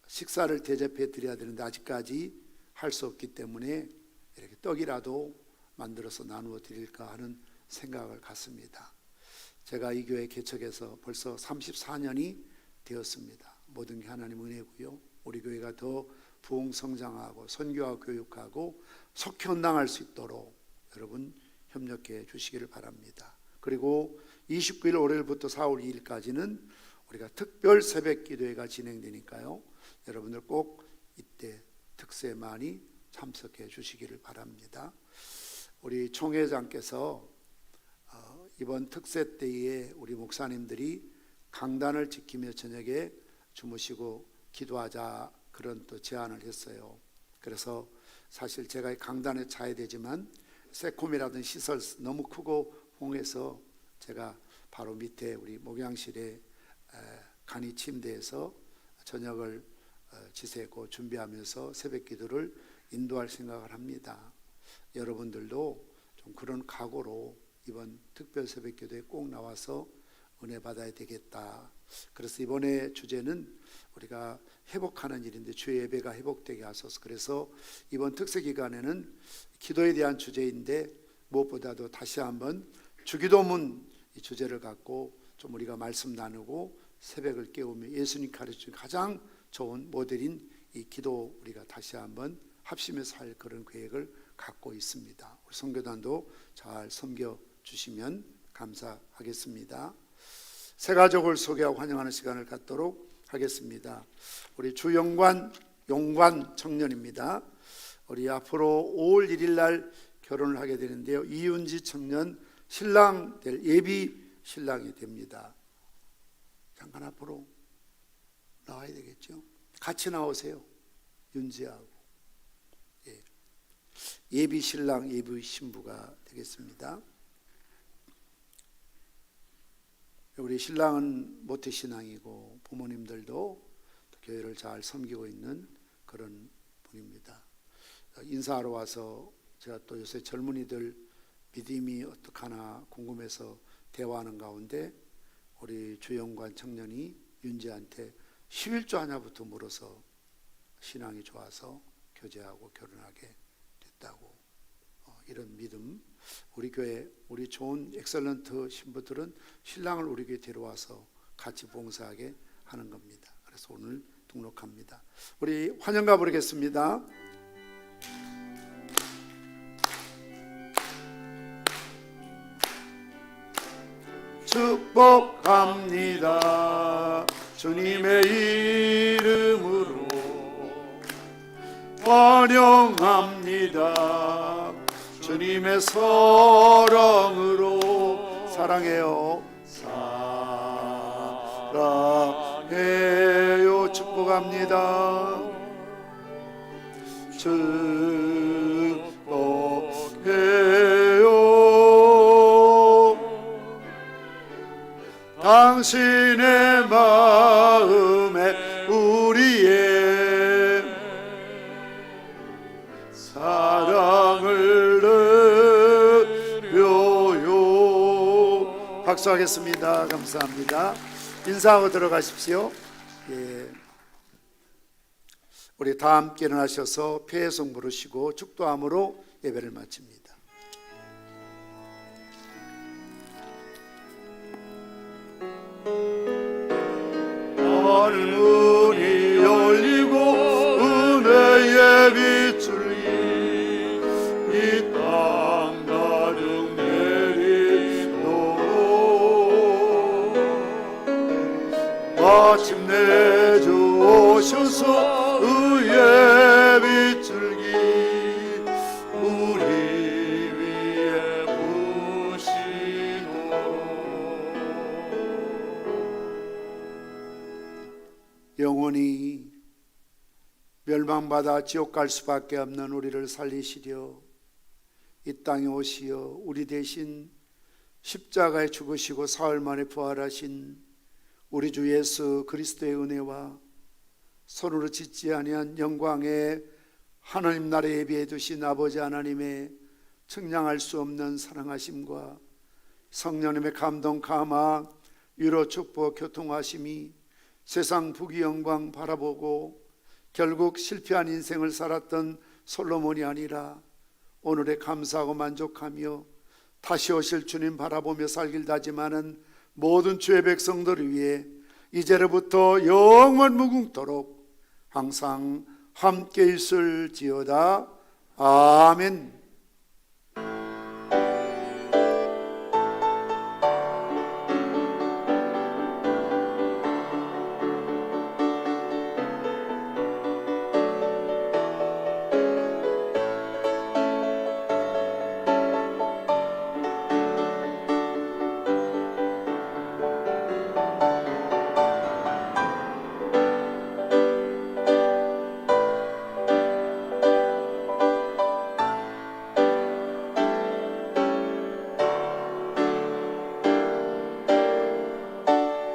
A: 식사를 대접해 드려야 되는데 아직까지 할 수 없기 때문에 이렇게 떡이라도 만들어서 나누어 드릴까 하는 생각을 갖습니다. 제가 이 교회 개척해서 벌써 34년이 되었습니다. 모든 게 하나님 은혜고요, 우리 교회가 더 부흥성장하고 선교하고 교육하고 속현당할 수 있도록 여러분 협력해 주시기를 바랍니다. 그리고 29일 월요일부터 4월 2일까지는 우리가 특별 새벽 기도회가 진행되니까요, 여러분들 꼭 이때 특세 많이 참석해 주시기를 바랍니다. 우리 총회장께서 이번 특세 때에 우리 목사님들이 강단을 지키며 저녁에 주무시고 기도하자 그런 또 제안을 했어요. 그래서 사실 제가 강단에 자야 되지만 세콤이라든지 시설 너무 크고 홍해서 제가 바로 밑에 우리 목양실에 간이 침대에서 저녁을 지새고 준비하면서 새벽 기도를 인도할 생각을 합니다. 여러분들도 좀 그런 각오로 이번 특별 새벽 기도에 꼭 나와서 은혜 받아야 되겠다. 그래서 이번에 주제는 우리가 회복하는 일인데 주의 예배가 회복되게 하소서. 그래서 이번 특세 기간에는 기도에 대한 주제인데 무엇보다도 다시 한번 주기도문 이 주제를 갖고 좀 우리가 말씀 나누고 새벽을 깨우며 예수님 가르친 가장 좋은 모델인 이 기도 우리가 다시 한번 합심해서 할 그런 계획을 갖고 있습니다. 우리 선교단도 잘 섬겨 주시면 감사하겠습니다. 새 가족을 소개하고 환영하는 시간을 갖도록 하겠습니다. 우리 주영관 용관 청년입니다. 우리 앞으로 5월 1일 날 결혼을 하게 되는데요. 이윤지 청년 신랑 될 예비 신랑이 됩니다. 잠깐 앞으로 나와야 되겠죠. 같이 나오세요. 윤지하고. 예. 예비 신랑 예비 신부가 되겠습니다. 우리 신랑은 모태신앙이고 부모님들도 교회를 잘 섬기고 있는 그런 분입니다. 인사하러 와서 제가 또 요새 젊은이들 믿음이 어떡하나 궁금해서 대화하는 가운데 우리 주영관 청년이 윤지한테 11조 하냐부터 물어서 신앙이 좋아서 교제하고 결혼하게 됐다고. 이런 믿음, 우리 교회 우리 좋은 엑셀런트 신부들은 신랑을 우리 교회 데려와서 같이 봉사하게 하는 겁니다. 그래서 오늘 등록합니다. 우리 환영가 부르겠습니다. 축복합니다. 주님의 이름으로 환영합니다. 주님의 사랑으로 사랑해요. 사랑해요. 축복합니다. 축복해요. 당신의 마음에 우리의 사랑을 드려요. 박수하겠습니다. 감사합니다. 인사하고 들어가십시오. 예. 우리 다 함께 일어나셔서 폐회송 부르시고 축도함으로 예배를 마칩니다. 하늘문이 열리고 은혜의 빗줄기 이 땅 가득 내리도록 마침내 주 오셔서 의의 빗줄기 우리 위에 부시도록. 영원히 멸망받아 지옥 갈 수밖에 없는 우리를 살리시려 이 땅에 오시어 우리 대신 십자가에 죽으시고 사흘 만에 부활하신 우리 주 예수 그리스도의 은혜와 손으로 짓지 아니한 영광의 하나님 나라에 예비해 두신 아버지 하나님의 측량할 수 없는 사랑하심과 성령님의 감동 감화 위로 축복 교통하심이 세상 부귀 영광 바라보고 결국 실패한 인생을 살았던 솔로몬이 아니라 오늘에 감사하고 만족하며 다시 오실 주님 바라보며 살길 다짐하는 모든 주의 백성들을 위해 이제로부터 영원 무궁토록 항상 함께 있을지어다. 아멘.